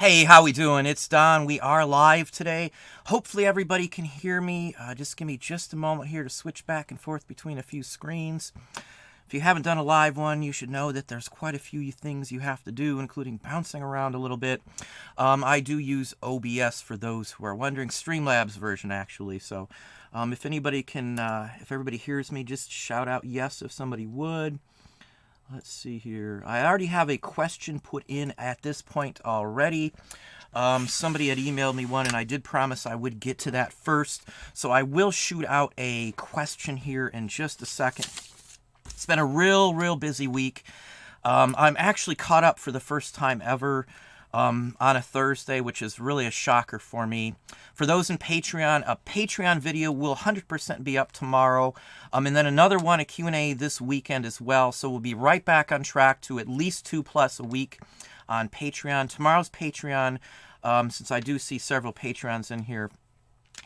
Hey, how we doing? It's Don. We are live today. Hopefully everybody can hear me. Just give me just a moment here to switch back and forth between a few screens. If you haven't done a live one, you should know that there's quite a few things you have to do, including bouncing around a little bit. I do use OBS for those who are wondering, Streamlabs version actually. So if anybody can, if everybody hears me, just shout out yes if somebody would. Let's see here. I already have a question put in at this point already. Somebody had emailed me one, and I did promise I would get to that first. So I will shoot out a question here in just a second. It's been a real busy week. I'm actually caught up for the first time ever on a Thursday, which is really a shocker for me. For those in Patreon, a Patreon video will 100% be up tomorrow. And then another one, a Q&A this weekend as well. So we'll be right back on track to at least 2+ a week on Patreon. Tomorrow's Patreon, since I do see several Patreons in here,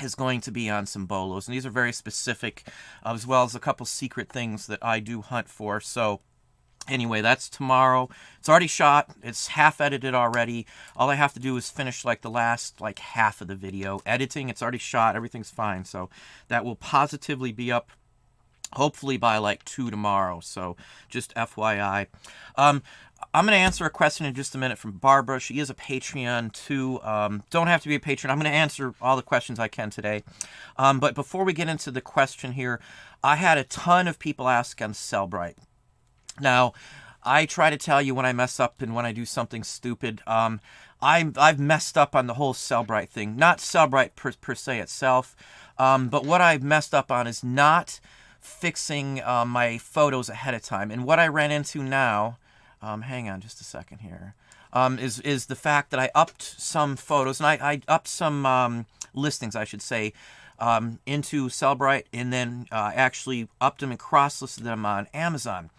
is going to be on some bolos. And these are very specific, as well as a couple secret things that I do hunt for. So anyway, that's tomorrow. It's already shot. It's half edited already. All I have to do is finish like the last half of the video. Editing, it's already shot. Everything's fine. So that will positively be up hopefully by 2 tomorrow. So just FYI. I'm going to answer a question in just a minute from Barbara. She is a Patreon too. Don't have to be a patron. I'm going to answer all the questions I can today. But before we get into the question here, I had a ton of people ask on Cellebrite. Now, I try to tell you when I mess up and when I do something stupid. I've messed up on the whole Cellebrite thing. Not Cellebrite per se itself, but what I've messed up on is not fixing my photos ahead of time. And what I ran into now, hang on just a second here, is the fact that I upped some photos, and I upped some listings, I should say, into Cellebrite, and then actually upped them and cross-listed them on Amazon.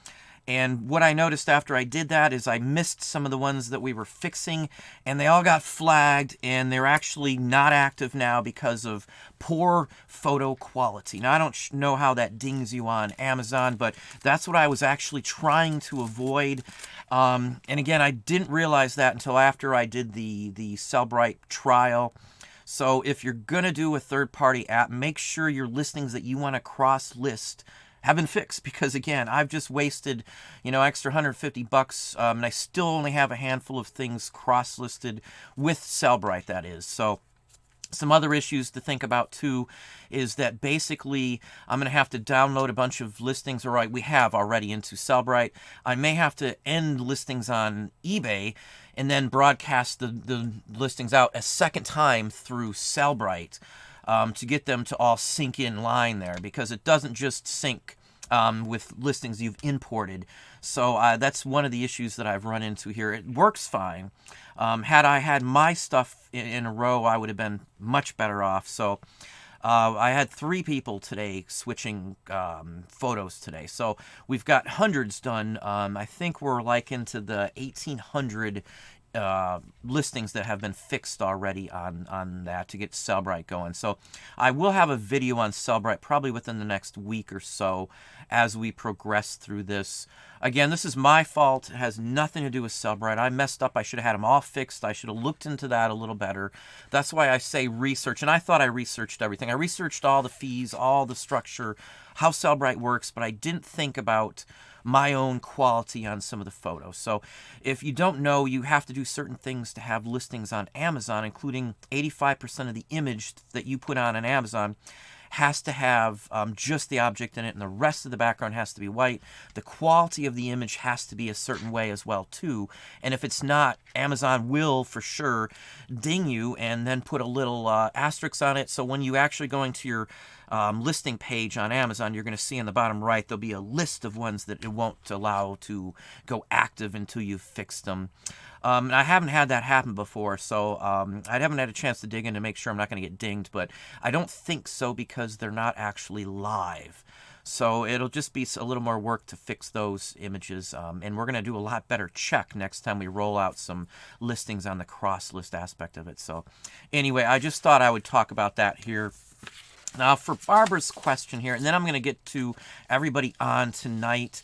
And what I noticed after I did that is I missed some of the ones that we were fixing, and they all got flagged, and they're actually not active now because of poor photo quality. Now, I don't know how that dings you on Amazon, but that's what I was actually trying to avoid. And again, I didn't realize that until after I did the Cellebrite trial. So if you're going to do a third-party app, make sure your listings that you want to cross-list have been fixed, because again, I've just wasted, extra $150, and I still only have a handful of things cross-listed with Cellebrite, that is. So some other issues to think about too is that basically I'm going to have to download a bunch of listings, or we have already, into Cellebrite. I may have to end listings on eBay and then broadcast the listings out a second time through Cellebrite. To get them to all sync in line there, because it doesn't just sync with listings you've imported. So that's one of the issues that I've run into here. It works fine. Had I had my stuff in a row, I would have been much better off. So I had 3 people today switching photos today. So we've got hundreds done. I think we're into the 1,800 listings that have been fixed already on that to get Cellebrite going. So I will have a video on Cellebrite probably within the next week or so as we progress through this. Again, this is my fault. It has nothing to do with Cellebrite. I messed up. I should have had them all fixed. I should have looked into that a little better. That's why I say research. And I thought I researched everything. I researched all the fees, all the structure, how Cellebrite works, but I didn't think about my own quality on some of the photos. So if you don't know, you have to do certain things to have listings on Amazon, including 85% of the image that you put on Amazon has to have just the object in it, and the rest of the background has to be white. The quality of the image has to be a certain way as well too, and if it's not, Amazon will for sure ding you and then put a little asterisk on it. So when you actually go into your listing page on Amazon, you're going to see in the bottom right there'll be a list of ones that it won't allow to go active until you've fixed them. And I haven't had that happen before, so I haven't had a chance to dig in to make sure I'm not going to get dinged, but I don't think so, because they're not actually live. So it'll just be a little more work to fix those images, and we're going to do a lot better check next time we roll out some listings on the cross-list aspect of it. So anyway, I just thought I would talk about that here. Now for Barbara's question here, and then I'm going to get to everybody on tonight.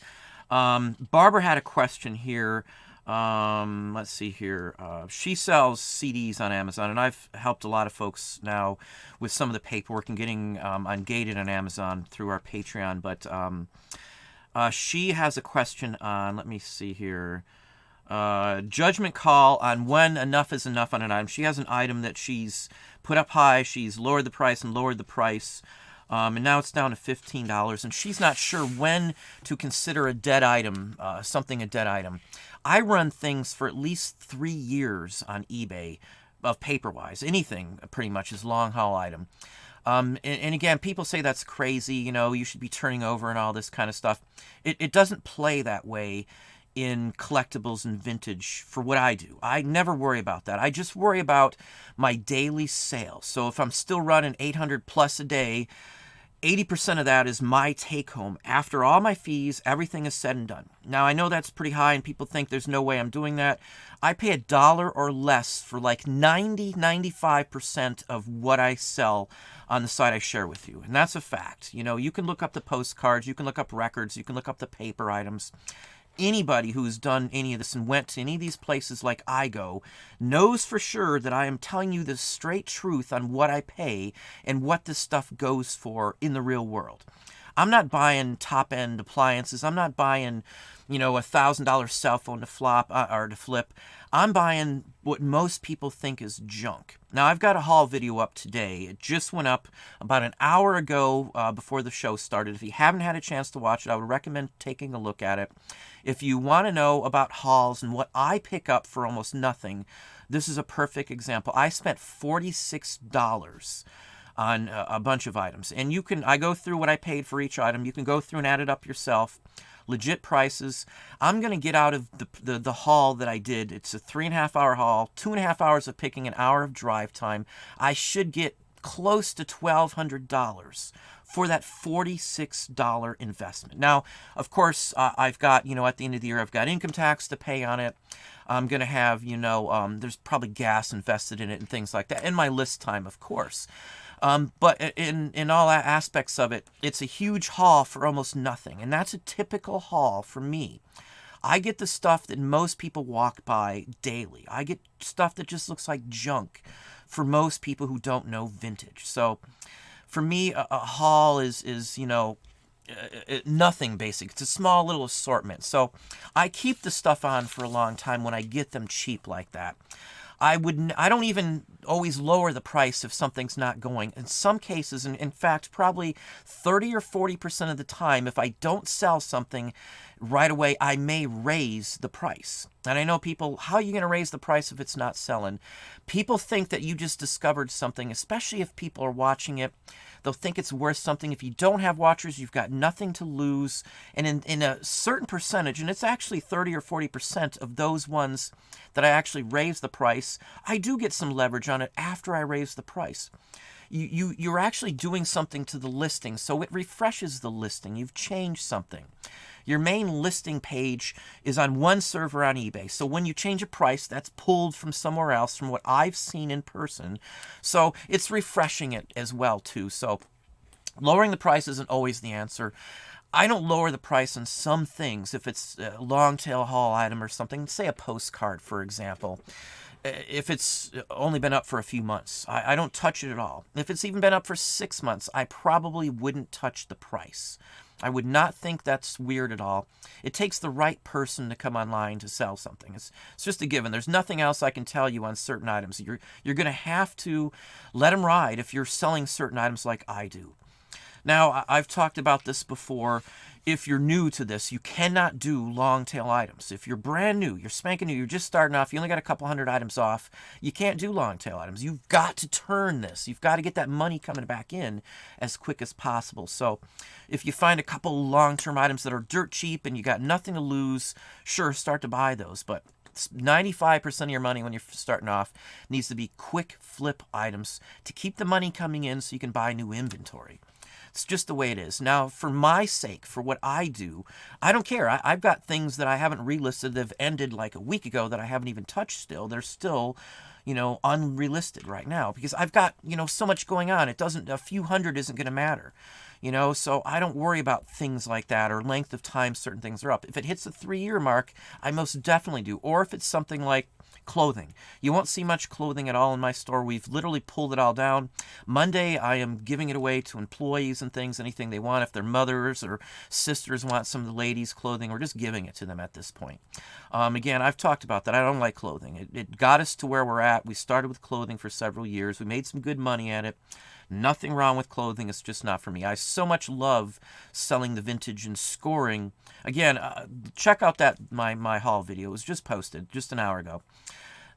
Barbara had a question here. Let's see here. She sells CDs on Amazon, and I've helped a lot of folks now with some of the paperwork and getting ungated on Amazon through our Patreon. But she has a question on, let me see here, judgment call on when enough is enough on an item. She has an item that she's put up high, she's lowered the price and lowered the price, and now it's down to $15, and she's not sure when to consider a dead item, something a dead item. I run things for at least 3 years on eBay of paper-wise. Anything pretty much is long haul item. And again, people say that's crazy, you should be turning over and all this kind of stuff. It doesn't play that way in collectibles and vintage for what I do. I never worry about that. I just worry about my daily sales. So if I'm still running 800 plus a day, 80% of that is my take home. After all my fees, everything is said and done. Now, I know that's pretty high and people think there's no way I'm doing that. I pay $1 or less for like 95% of what I sell on the site I share with you. And that's a fact. You can look up the postcards, you can look up records, you can look up the paper items. Anybody who's done any of this and went to any of these places like I go knows for sure that I am telling you the straight truth on what I pay and what this stuff goes for in the real world. I'm not buying top-end appliances. I'm not buying, $1,000 cell phone to flop or to flip. I'm buying what most people think is junk. Now, I've got a haul video up today. It just went up about an hour ago before the show started. If you haven't had a chance to watch it, I would recommend taking a look at it. If you want to know about hauls and what I pick up for almost nothing, this is a perfect example. I spent $46 on a bunch of items. And I go through what I paid for each item. You can go through and add it up yourself. Legit prices. I'm going to get out of the haul that I did. It's a 3.5 hour haul, 2.5 hours of picking, an hour of drive time. I should get close to $1,200 for that $46 investment. Now, of course, I've got, at the end of the year, I've got income tax to pay on it. I'm going to have, there's probably gas invested in it and things like that. And my list time, of course. But in all aspects of it, it's a huge haul for almost nothing. And that's a typical haul for me. I get the stuff that most people walk by daily. I get stuff that just looks like junk for most people who don't know vintage. So for me, a haul is nothing basic. It's a small little assortment. So I keep the stuff on for a long time when I get them cheap like that. I don't even always lower the price if something's not going. In some cases, and in fact, probably 30 or 40% of the time, if I don't sell something right away, I may raise the price. And I know people, how are you going to raise the price if it's not selling? People think that you just discovered something, especially if people are watching it. They'll think it's worth something. If you don't have watchers, you've got nothing to lose. And in a certain percentage, and it's actually 30 or 40% of those ones that I actually raise the price, I do get some leverage on it after I raise the price. You're actually doing something to the listing, so it refreshes the listing. You've changed something. Your main listing page is on one server on eBay. So when you change a price, that's pulled from somewhere else, from what I've seen in person. So it's refreshing it as well, too. So lowering the price isn't always the answer. I don't lower the price on some things if it's a long tail haul item or something. Say a postcard, for example. If it's only been up for a few months, I don't touch it at all. If it's even been up for 6 months, I probably wouldn't touch the price. I would not think that's weird at all. It takes the right person to come online to sell something. It's just a given. There's nothing else I can tell you on certain items. You're going to have to let them ride if you're selling certain items like I do. Now, I've talked about this before. If you're new to this, you cannot do long tail items. If you're brand new, you're spanking new, you're just starting off, you only got a couple hundred items off, you can't do long tail items. You've got to turn this. You've got to get that money coming back in as quick as possible. So if you find a couple long-term items that are dirt cheap and you got nothing to lose, sure, start to buy those. But 95% of your money when you're starting off needs to be quick flip items to keep the money coming in so you can buy new inventory. It's just the way it is. Now, for my sake, for what I do, I don't care. I've got things that I haven't relisted that have ended like a week ago that I haven't even touched still. They're still, unrealistic right now because I've got, so much going on. A few hundred isn't going to matter. So I don't worry about things like that or length of time certain things are up. If it hits the 3-year mark, I most definitely do. Or if it's something like clothing. You won't see much clothing at all in my store. We've literally pulled it all down. Monday, I am giving it away to employees and things, anything they want. If their mothers or sisters want some of the ladies' clothing, we're just giving it to them at this point. Again, I've talked about that. I don't like clothing. It got us to where we're at. We started with clothing for several years. We made some good money at it. Nothing wrong with clothing. It's just not for me. I so much love selling the vintage and scoring. Again, check out my haul video. It was just posted just an hour ago.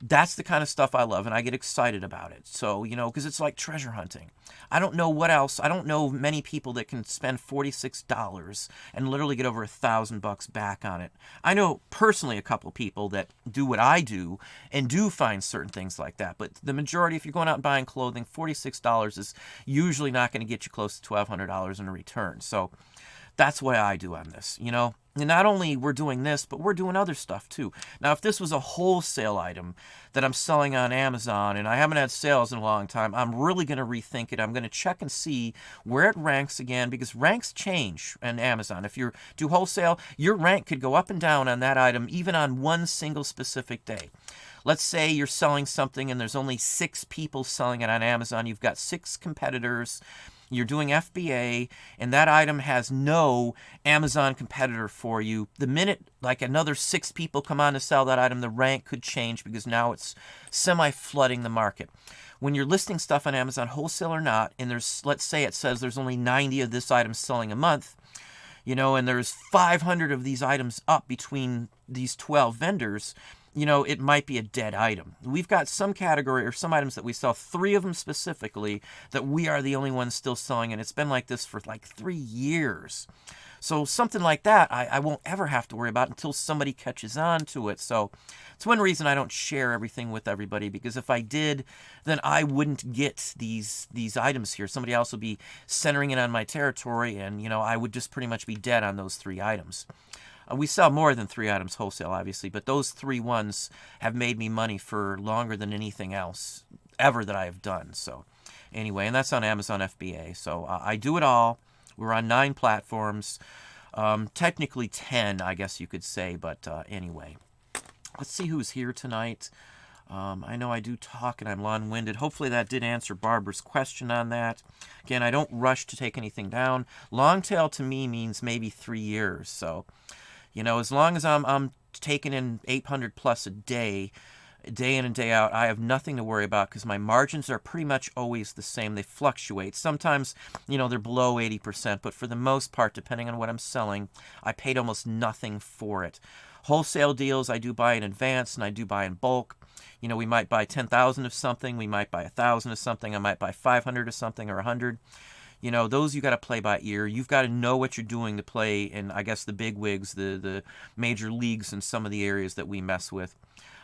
That's the kind of stuff I love, and I get excited about it. So, because it's like treasure hunting. I don't know what else. I don't know many people that can spend $46 and literally get over $1,000 back on it. I know personally a couple people that do what I do and do find certain things like that. But the majority, if you're going out and buying clothing, $46 is usually not going to get you close to $1,200 in a return. So that's what I do on this, And not only we're doing this, but we're doing other stuff too. Now, if this was a wholesale item that I'm selling on Amazon and I haven't had sales in a long time, I'm really going to rethink it. I'm going to check and see where it ranks again because ranks change on Amazon. If you do wholesale, your rank could go up and down on that item even on one single specific day. Let's say you're selling something and there's only 6 people selling it on Amazon. You've got 6 competitors. You're doing FBA, and that item has no Amazon competitor for you. The minute like another 6 people come on to sell that item, the rank could change because now it's semi-flooding the market. When you're listing stuff on Amazon, wholesale or not, and let's say it says there's only 90 of this item selling a month, and there's 500 of these items up between these 12 vendors, it might be a dead item. We've got some category or some items that we sell, 3 of them specifically, that we are the only ones still selling, and it's been like this for like 3 years. So something like that, I won't ever have to worry about until somebody catches on to it. So it's one reason I don't share everything with everybody, because if I did, then I wouldn't get these items here. Somebody else would be centering it on my territory, and, I would just pretty much be dead on those 3 items. We sell more than 3 items wholesale, obviously, but those 3 ones have made me money for longer than anything else ever that I have done. So anyway, and that's on Amazon FBA. So I do it all. We're on 9 platforms, technically 10, I guess you could say. But anyway, let's see who's here tonight. I know I do talk and I'm long-winded. Hopefully that did answer Barbara's question on that. Again, I don't rush to take anything down. Long tail to me means maybe 3 years. So as long as I'm taking in 800 plus a day in and day out, I have nothing to worry about because my margins are pretty much always the same. They fluctuate. Sometimes, they're below 80%, but for the most part, depending on what I'm selling, I paid almost nothing for it. Wholesale deals, I do buy in advance and I do buy in bulk. We might buy 10,000 of something. We might buy 1,000 of something. I might buy 500 of something or 100. Those you got to play by ear. You've got to know what you're doing to play in, I guess, the big wigs, the major leagues in some of the areas that we mess with.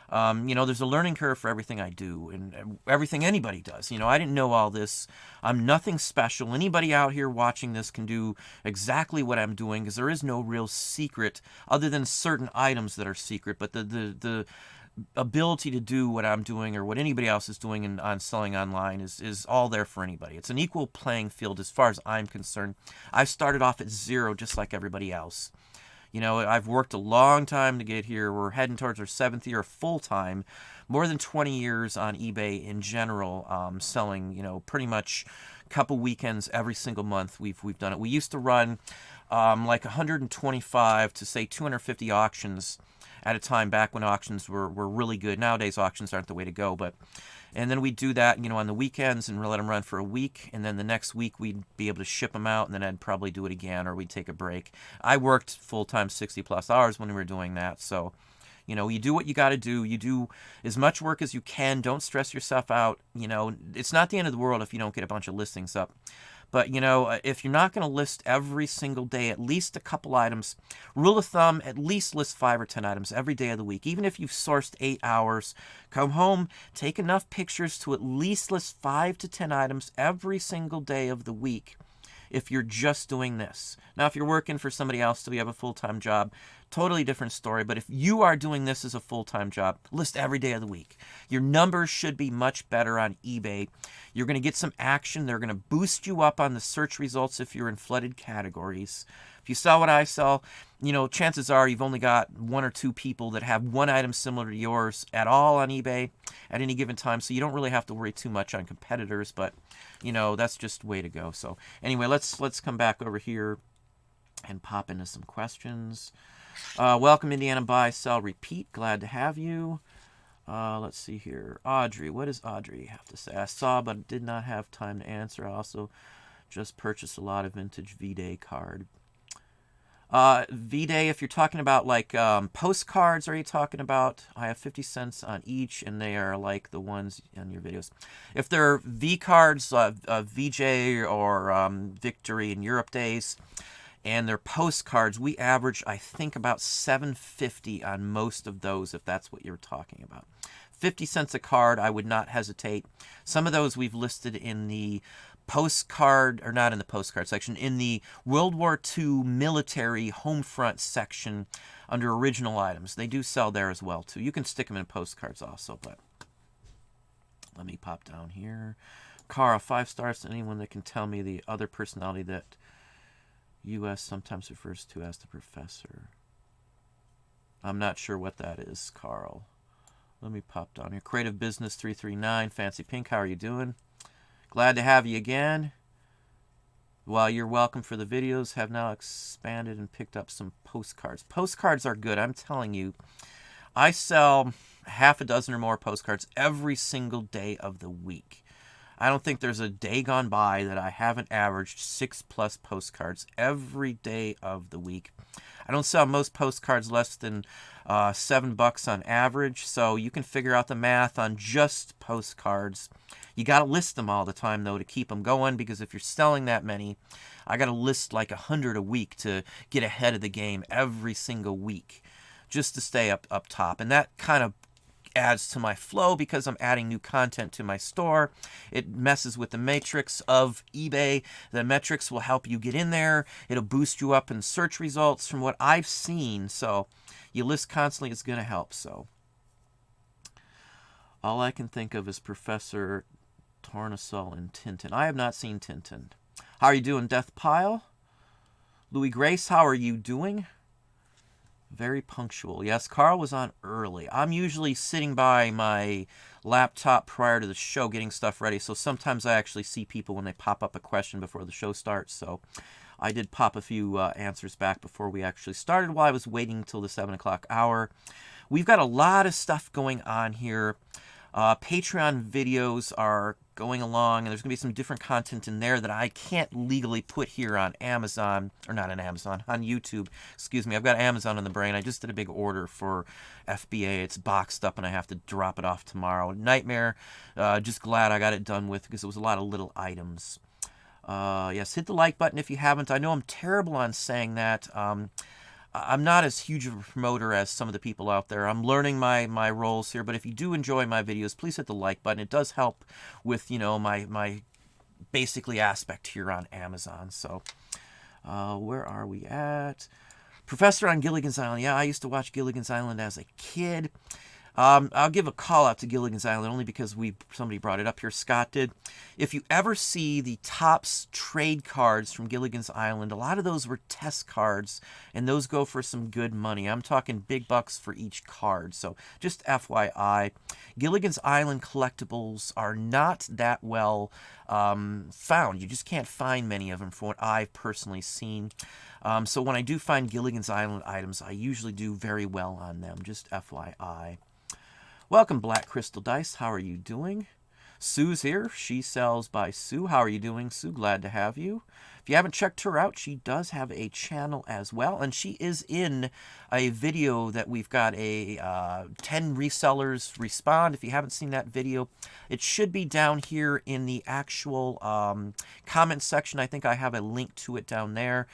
There's a learning curve for everything I do and everything anybody does. I didn't know all this. I'm nothing special. Anybody out here watching this can do exactly what I'm doing because there is no real secret other than certain items that are secret. But the ability to do what I'm doing or what anybody else is doing on selling online is all there for anybody. It's an equal playing field as far as I'm concerned. I started off at 0 just like everybody else. I've worked a long time to get here. We're heading towards our 7th year full-time, more than 20 years on eBay in general, selling, pretty much a couple weekends every single month we've done it. We used to run like 125 to, say, 250 auctions at a time back when auctions were really good. Nowadays, auctions aren't the way to go, and then we'd do that, on the weekends and let them run for a week, and then the next week we'd be able to ship them out, and then I'd probably do it again, or we'd take a break. I worked full-time 60-plus hours when we were doing that, so, you do what you got to do. You do as much work as you can. Don't stress yourself out. It's not the end of the world if you don't get a bunch of listings up. But, if you're not going to list every single day, at least a couple items, rule of thumb, at least list 5 or 10 items every day of the week. Even if you've sourced 8 hours, come home, take enough pictures to at least list 5 to 10 items every single day of the week if you're just doing this. Now, if you're working for somebody else, so you have a full-time job, totally different story. But if you are doing this as a full-time job, list every day of the week. Your numbers should be much better on eBay. You're going to get some action. They're going to boost you up on the search results if you're in flooded categories. If you sell what I sell, chances are you've only got 1 or 2 people that have one item similar to yours at all on eBay at any given time, so you don't really have to worry too much on competitors, but, that's just the way to go. So anyway, let's come back over here and pop into some questions. Welcome, Indiana Buy, Sell, Repeat. Glad to have you. Let's see here. Audrey, what does Audrey have to say? I saw, but did not have time to answer. I also just purchased a lot of vintage V-Day card. V-Day, if you're talking about like postcards, are you talking about? I have 50 cents on each, and they are like the ones in your videos. If they're V cards, VJ or Victory in Europe days, and they're postcards, we average, I think, about $7.50 on most of those, if that's what you're talking about. 50 cents a card, I would not hesitate. Some of those we've listed in the postcard, or not in the postcard section, in the World War II military home front section under original items. They do sell there as well, too. You can stick them in postcards also, but let me pop down here. Cara, 5 stars to anyone that can tell me the other personality that U.S. sometimes refers to as the professor. I'm not sure what that is, Carl. Let me pop down here. Creative Business 339, Fancy Pink, how are you doing? Glad to have you again. Well, you're welcome for the videos. Have now expanded and picked up some postcards. Postcards are good, I'm telling you. I sell half a dozen or more postcards every single day of the week. I don't think there's a day gone by that I haven't averaged 6+ postcards every day of the week. I don't sell most postcards less than $7 on average, so you can figure out the math on just postcards. You got to list them all the time, though, to keep them going, because if you're selling that many, I got to list like 100 a week to get ahead of the game every single week just to stay up top. And that kind of adds to my flow because I'm adding new content to my store. It messes with the matrix of eBay. The metrics will help you get in there. It'll boost you up in search results from what I've seen. So you list constantly is going to help. So all I can think of is Professor Tournesol and Tintin. I have not seen Tintin. How are you doing, Death Pile? Louis Grace, how are you doing? Very punctual. Yes, Carl was on early. I'm usually sitting by my laptop prior to the show getting stuff ready, so sometimes I actually see people when they pop up a question before the show starts, so I did pop a few answers back before we actually started while I was waiting until the 7 o'clock hour. We've got a lot of stuff going on here. Patreon videos are going along, and there's going to be some different content in there that I can't legally put here on Amazon, or not on Amazon, on YouTube. Excuse me, I've got Amazon in the brain. I just did a big order for FBA. It's boxed up, and I have to drop it off tomorrow. Nightmare. Just glad I got it done with because it was a lot of little items. Yes, hit the like button if you haven't. I know I'm terrible on saying that. I'm not as huge of a promoter as some of the people out there. I'm learning my roles here, but if you do enjoy my videos, please hit the like button. It does help with, my basically aspect here on Amazon. So, where are we at? Professor on Gilligan's Island. Yeah, I used to watch Gilligan's Island as a kid. I'll give a call out to Gilligan's Island only because somebody brought it up here. Scott did. If you ever see the Topps trade cards from Gilligan's Island, a lot of those were test cards, and those go for some good money. I'm talking big bucks for each card. So just FYI, Gilligan's Island collectibles are not that well found. You just can't find many of them from what I've personally seen. So when I do find Gilligan's Island items, I usually do very well on them. Just FYI. Welcome, Black Crystal Dice. How are you doing? Sue's here. She sells by Sue. How are you doing, Sue? Glad to have you. If you haven't checked her out, she does have a channel as well, and she is in a video that we've got a 10 resellers respond. If you haven't seen that video, it should be down here in the actual comment section. I think I have a link to it down there.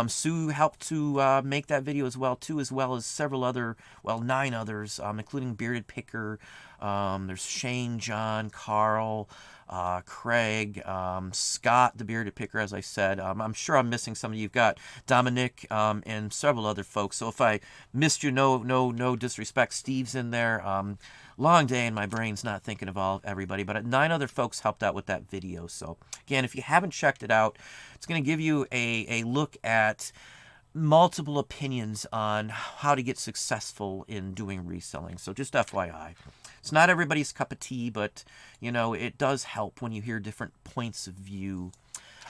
Sue helped to make that video as well, too, as well as several other, 9 others, including Bearded Picker. There's Shane, John, Carl, Craig, Scott, the bearded picker, as I said. I'm sure I'm missing some of you. You've got Dominic, and several other folks. So if I missed you, no disrespect. Steve's in there. Long day and my brain's not thinking of everybody, but 9 other folks helped out with that video. So again, if you haven't checked it out, it's going to give you a look at multiple opinions on how to get successful in doing reselling. So just FYI. It's not everybody's cup of tea, but, you know, it does help when you hear different points of view.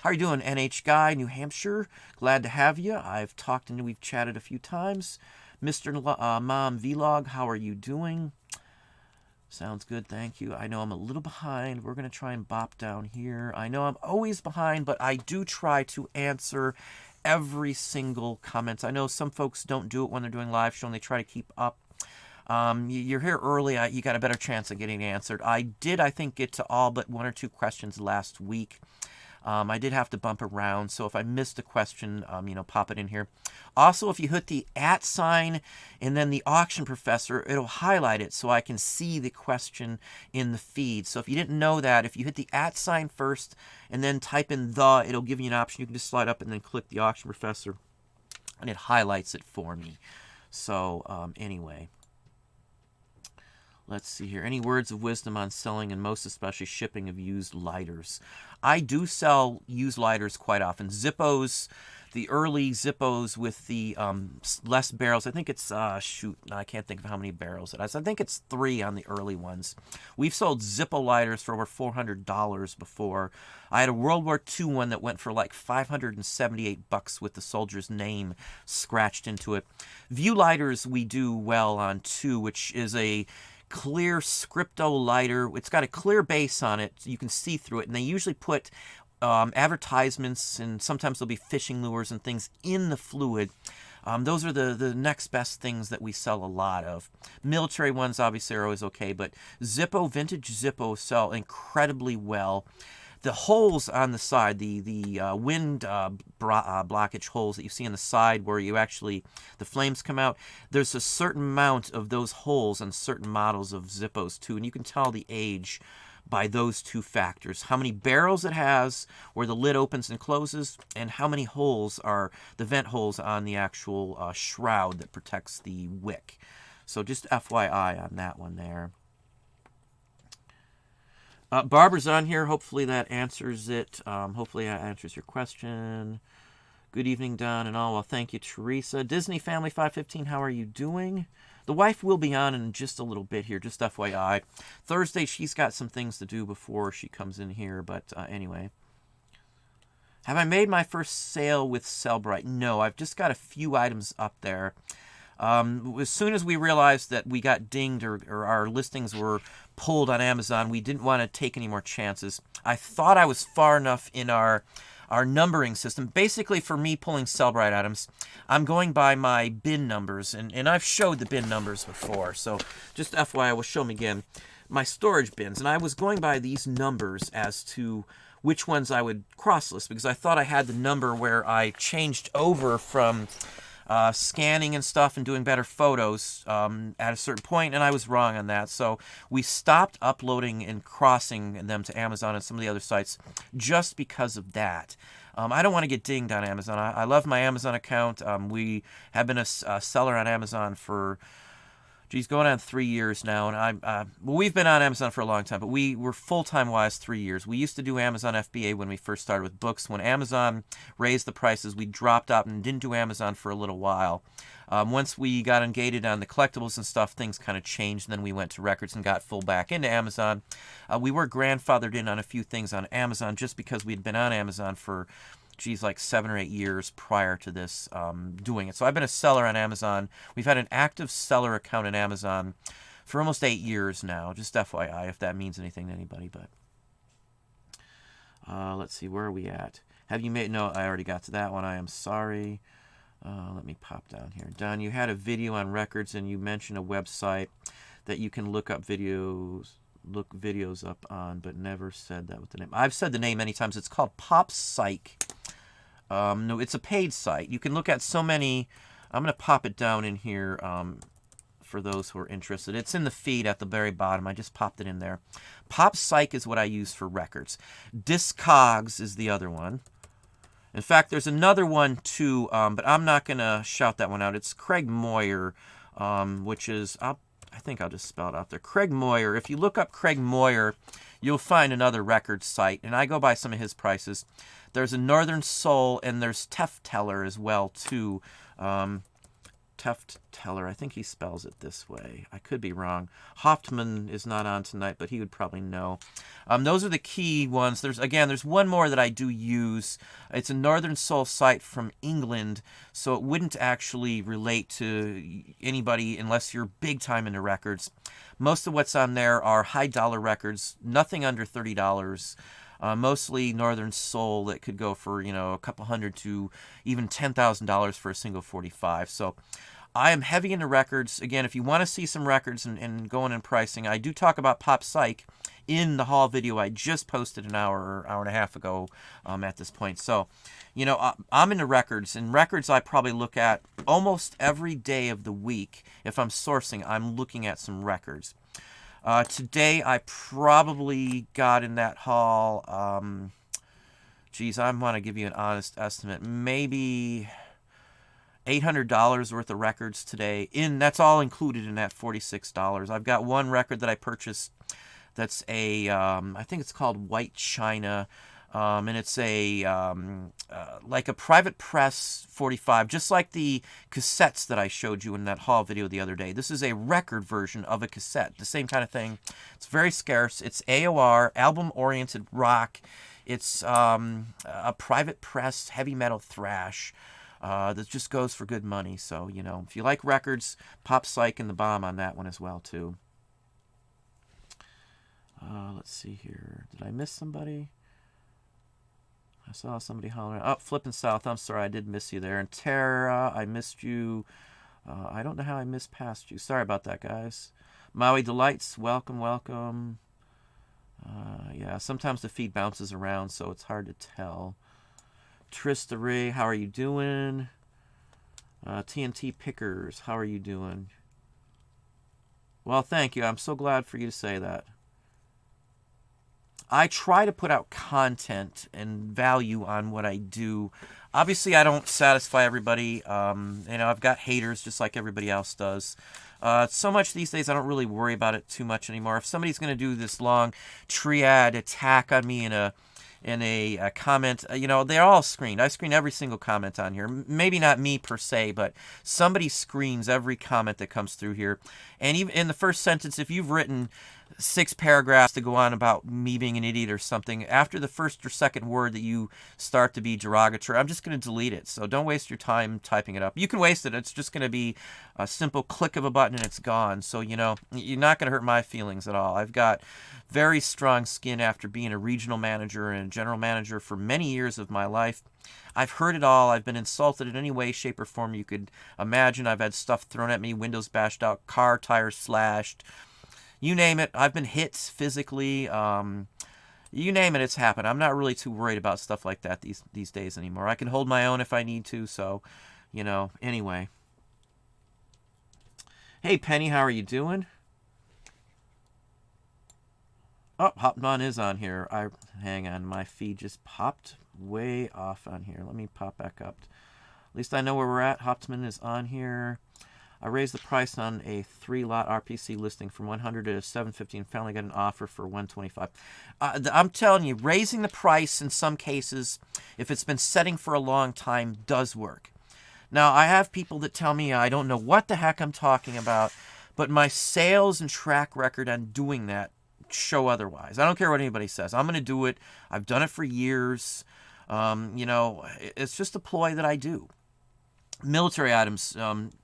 How are you doing, NH Guy, New Hampshire? Glad to have you. I've talked and we've chatted a few times. Mr. Mom Vlog, how are you doing? Sounds good, thank you. I know I'm a little behind. We're going to try and bop down here. I know I'm always behind, but I do try to answer every single comment. I know some folks don't do it when they're doing live show and they try to keep up. You're here early, you got a better chance of getting answered. I think, get to all but 1 or 2 questions last week. I did have to bump around, so if I missed a question, pop it in here. Also, if you hit the @ sign and then the auction professor, it'll highlight it so I can see the question in the feed. So if you didn't know that, if you hit the @ sign first and then type in it'll give you an option. You can just slide up and then click the auction professor, and it highlights it for me. So anyway. Let's see here. Any words of wisdom on selling and most especially shipping of used lighters? I do sell used lighters quite often. Zippos, the early Zippos with the less barrels. I think it's, I can't think of how many barrels it has. I think it's 3 on the early ones. We've sold Zippo lighters for over $400 before. I had a World War II one that went for like $578 with the soldier's name scratched into it. View lighters we do well on too, which is a clear scripto lighter. It's got a clear base on it, so you can see through it, and they usually put advertisements, and sometimes there'll be fishing lures and things in the fluid. Those are the next best things that we sell a lot of. Military ones obviously are always okay, but Zippo, vintage Zippo sell incredibly well. The holes on the side, the wind blockage holes that you see on the side where the flames come out, there's a certain amount of those holes on certain models of Zippos too, and you can tell the age by those 2 factors. How many barrels it has, where the lid opens and closes, and how many holes are the vent holes on the actual shroud that protects the wick. So just FYI on that one there. Barbara's on here. Hopefully that answers it. Hopefully that answers your question. Good evening, Don and all. Well, thank you, Teresa. Disney Family 515, how are you doing? The wife will be on in just a little bit here, just FYI. Thursday, she's got some things to do before she comes in here, but anyway. Have I made my first sale with Cellebrite? No, I've just got a few items up there. As soon as we realized that we got dinged or our listings were pulled on Amazon, we didn't want to take any more chances. I thought I was far enough in our numbering system. Basically, for me pulling Cellebrite items, I'm going by my bin numbers, and I've showed the bin numbers before, so just FYI, I will show them again. My storage bins, and I was going by these numbers as to which ones I would cross-list, because I thought I had the number where I changed over from scanning and stuff and doing better photos at a certain point, and I was wrong on that. So we stopped uploading and crossing them to Amazon and some of the other sites just because of that. I don't want to get dinged on Amazon. I love my Amazon account. We have been a seller on Amazon for, going on 3 years now, and we've been on Amazon for a long time, but we were full-time wise 3 years. We used to do Amazon FBA when we first started with books. When Amazon raised the prices, we dropped out and didn't do Amazon for a little while. Once we got engaged on the collectibles and stuff, things kind of changed, and then we went to records and got full back into Amazon. We were grandfathered in on a few things on Amazon just because we'd been on Amazon for like 7 or 8 years prior to this doing it. So I've been a seller on Amazon. We've had an active seller account in Amazon for almost 8 years now. Just FYI, if that means anything to anybody. But let's see, where are we at? Have you made? No, I already got to that one. I am sorry. Let me pop down here. Don, you had a video on records, and you mentioned a website that you can look videos up on, but never said that with the name. I've said the name many times. It's called Pop Psych. No, it's a paid site. You can look at so many. I'm going to pop it down in here for those who are interested. It's in the feed at the very bottom. I just popped it in there. Pop Psych is what I use for records. Discogs is the other one. In fact, there's another one too, but I'm not going to shout that one out. It's Craig Moyer, which is, I think I'll just spell it out there. Craig Moyer. If you look up Craig Moyer, you'll find another record site, and I go by some of his prices. There's a Northern Soul, and there's Tefteller as well too. Tefteller, I think he spells it this way. I could be wrong. Hoftman is not on tonight, but he would probably know. Those are the key ones. There's one more that I do use. It's a Northern Soul site from England, so it wouldn't actually relate to anybody unless you're big time into records. Most of what's on there are high dollar records, nothing under $30. Mostly Northern Soul that could go for, a couple hundred to even $10,000 for a single 45. So I am heavy into records. Again, if you want to see some records and going in pricing, I do talk about Pop Psych in the haul video I just posted an hour and a half ago at this point. So, I'm into records, and records I probably look at almost every day of the week. If I'm sourcing, I'm looking at some records. Today I probably got in that haul, I want to give you an honest estimate, maybe $800 worth of records today. That's all included in that $46. I've got one record that I purchased that's I think it's called White China. And it's like a private press 45, just like the cassettes that I showed you in that haul video the other day. This is a record version of a cassette, the same kind of thing. It's very scarce. It's AOR, album-oriented rock. It's a private press heavy metal thrash that just goes for good money. So, if you like records, Pop Psych and the bomb on that one as well, too. Let's see here. Did I miss somebody? I saw somebody hollering. Oh, Flippin' South. I'm sorry, I did miss you there. And Tara, I missed you. I don't know how I missed past you. Sorry about that, guys. Maui Delights, welcome. Yeah, sometimes the feed bounces around, so it's hard to tell. Trista Ray, how are you doing? TNT Pickers, how are you doing? Well, thank you. I'm so glad for you to say that. I try to put out content and value on what I do. Obviously, I don't satisfy everybody. I've got haters just like everybody else does. So much these days, I don't really worry about it too much anymore. If somebody's going to do this long triad attack on me in a comment, they're all screened. I screen every single comment on here. Maybe not me per se, but somebody screens every comment that comes through here. And even in the first sentence, if you've written 6 paragraphs to go on about me being an idiot or something, after the first or second word that you start to be derogatory, I'm just going to delete it. So don't waste your time typing it up. You can waste it. It's just going to be a simple click of a button and it's gone. So, you're not going to hurt my feelings at all. I've got very strong skin after being a regional manager and a general manager for many years of my life. I've heard it all. I've been insulted in any way, shape, or form you could imagine. I've had stuff thrown at me, windows bashed out, car tires slashed. You name it. I've been hit physically. You name it, it's happened. I'm not really too worried about stuff like that these days anymore. I can hold my own if I need to. So, anyway. Hey, Penny, how are you doing? Oh, Hopman is on here. Hang on. My feed just popped way off on here. Let me pop back up. At least I know where we're at. Hopman is on here. I raised the price on a 3-lot RPC listing from $100 to $750 and finally got an offer for $125. I'm telling you, raising the price in some cases, if it's been setting for a long time, does work. Now, I have people that tell me I don't know what the heck I'm talking about, but my sales and track record on doing that show otherwise. I don't care what anybody says. I'm going to do it. I've done it for years. It's just a ploy that I do. Military items.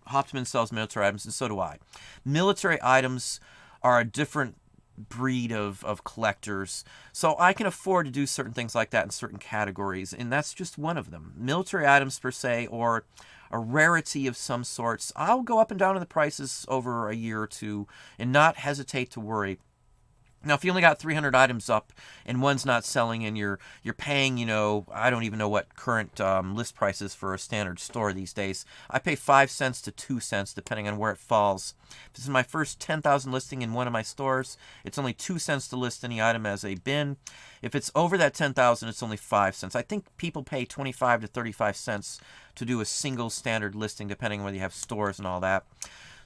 Hoffman sells military items, and so do I. Military items are a different breed of collectors, so I can afford to do certain things like that in certain categories, and that's just one of them. Military items per se, or a rarity of some sorts, I'll go up and down in the prices over a year or two and not hesitate to worry. Now, if you only got 300 items up and one's not selling and you're paying, I don't even know what current list price is for a standard store these days. I pay 5 cents to 2 cents depending on where it falls. If this is my first 10,000 listing in one of my stores, it's only 2 cents to list any item as a bin. If it's over that 10,000, it's only 5 cents. I think people pay 25 to 35 cents to do a single standard listing depending on whether you have stores and all that.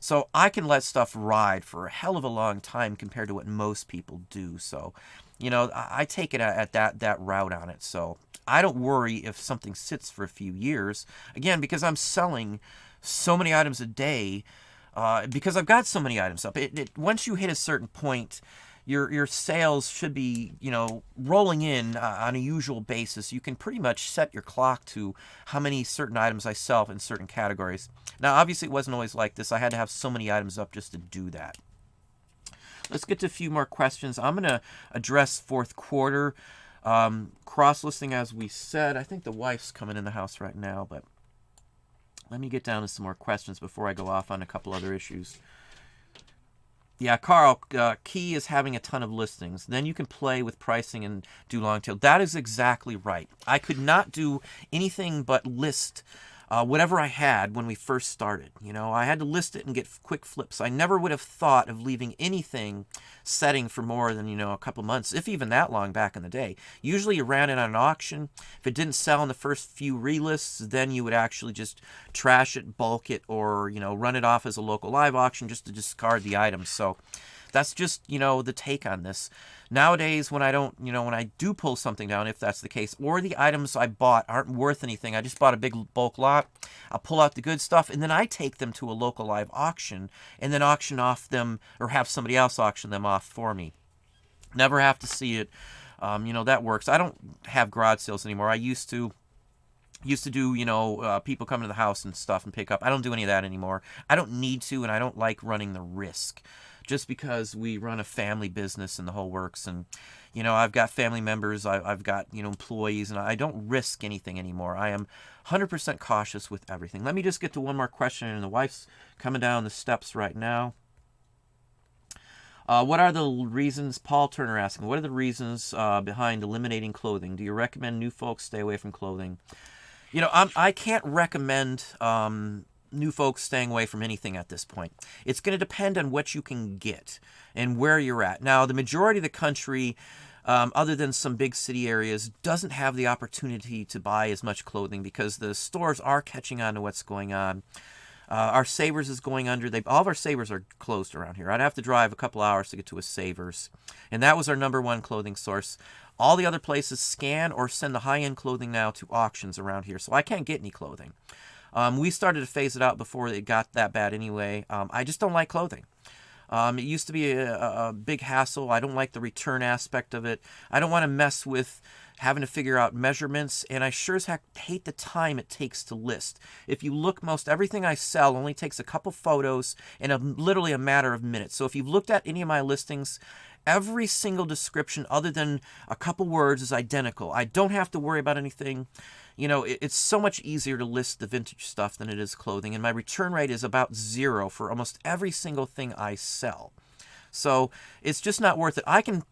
So I can let stuff ride for a hell of a long time compared to what most people do. So, I take it at that route on it. So I don't worry if something sits for a few years. Again, because I'm selling so many items a day, because I've got so many items up. Once you hit a certain point, your sales should be, rolling in on a usual basis. You can pretty much set your clock to how many certain items I sell in certain categories. Now, obviously, it wasn't always like this. I had to have so many items up just to do that. Let's get to a few more questions. I'm going to address fourth quarter. Cross-listing, as we said. I think the wife's coming in the house right now, but let me get down to some more questions before I go off on a couple other issues. Yeah, Carl, key is having a ton of listings. Then you can play with pricing and do long tail. That is exactly right. I could not do anything but list whatever I had when we first started. I had to list it and get quick flips. I never would have thought of leaving anything setting for more than, a couple months, if even that long back in the day. Usually you ran it on an auction. If it didn't sell in the first few relists, then you would actually just trash it, bulk it, or, run it off as a local live auction just to discard the items. So that's just, the take on this. Nowadays, when I don't, when I do pull something down, if that's the case, or the items I bought aren't worth anything, I just bought a big bulk lot, I'll pull out the good stuff, and then I take them to a local live auction, and then auction off them, or have somebody else auction them off for me. Never have to see it. That works. I don't have garage sales anymore. I used to do, people come to the house and stuff and pick up. I don't do any of that anymore. I don't need to, and I don't like running the risk. Just because we run a family business and the whole works, and I've got family members, I've got employees, and I don't risk anything anymore. I am 100% cautious with everything. Let me just get to one more question, and the wife's coming down the steps right now. What are the reasons, Paul Turner asking, what are the reasons behind eliminating clothing? Do you recommend new folks stay away from clothing? I can't recommend new folks staying away from anything at this point. It's going to depend on what you can get and where you're at. Now, the majority of the country, other than some big city areas, doesn't have the opportunity to buy as much clothing because the stores are catching on to what's going on. Our Savers is going under. All of our Savers are closed around here. I'd have to drive a couple hours to get to a Savers. And that was our number one clothing source. All the other places scan or send the high-end clothing now to auctions around here. So I can't get any clothing. We started to phase it out before it got that bad anyway. I just don't like clothing. It used to be a big hassle. I don't like the return aspect of it. I don't want to mess with having to figure out measurements, and I sure as heck hate the time it takes to list. If you look, most everything I sell only takes a couple photos and literally a matter of minutes. So if you've looked at any of my listings, every single description other than a couple words is identical. I don't have to worry about anything. It's so much easier to list the vintage stuff than it is clothing, and my return rate is about 0 for almost every single thing I sell. So it's just not worth it. I can,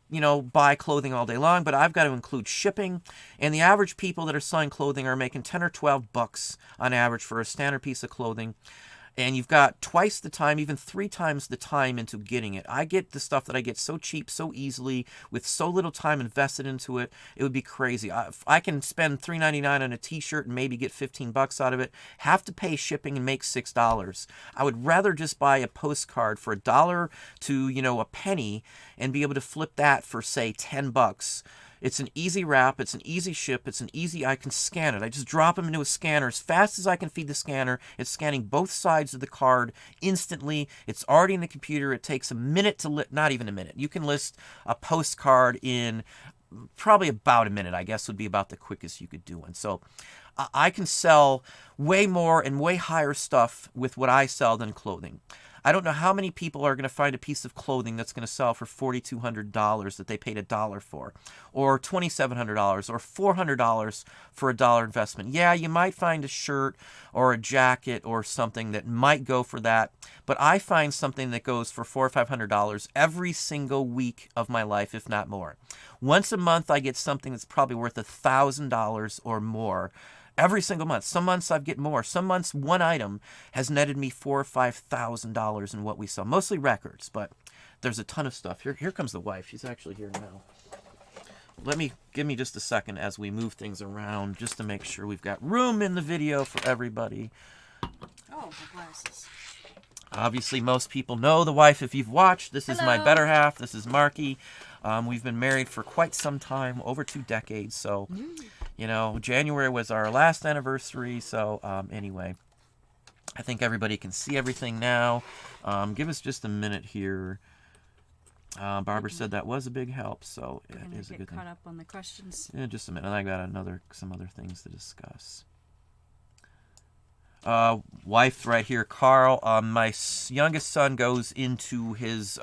buy clothing all day long, but I've got to include shipping, and the average people that are selling clothing are making 10 or 12 bucks on average for a standard piece of clothing. And you've got twice the time, even 3 times the time into getting it. I get the stuff that I get so cheap, so easily, with so little time invested into it, it would be crazy. I can spend $3.99 on a t-shirt and maybe get 15 bucks out of it, have to pay shipping and make $6. I would rather just buy a postcard for $1 to, a penny and be able to flip that for, say, 10 bucks. It's an easy wrap, it's an easy ship, I can scan it. I just drop them into a scanner as fast as I can feed the scanner. It's scanning both sides of the card instantly. It's already in the computer. It takes a minute to not even a minute. You can list a postcard in probably about a minute, I guess would be about the quickest you could do one. So I can sell way more and way higher stuff with what I sell than clothing. I don't know how many people are going to find a piece of clothing that's going to sell for $4,200 that they paid $1 for, or $2,700, or $400 for $1 investment. Yeah, you might find a shirt or a jacket or something that might go for that, but I find something that goes for $400 or $500 every single week of my life, if not more. Once a month, I get something that's probably worth $1,000 or more. Every single month. Some months I get more. Some months one item has netted me $4,000 or $5,000 in what we sell. Mostly records, but there's a ton of stuff. Here comes the wife. She's actually here now. Give me just a second as we move things around, just to make sure we've got room in the video for everybody. Oh, my glasses. Obviously, most people know the wife if you've watched. This is my better half. This is Marky. We've been married for quite some time, over 2 decades. So, you know, January was our last anniversary. So, anyway, I think everybody can see everything now. Give us just a minute here. Barbara said that was a big help, so it is a good thing. Caught up on the questions. Yeah, just a minute. I got some other things to discuss. Wife right here, Carl. My youngest son goes into his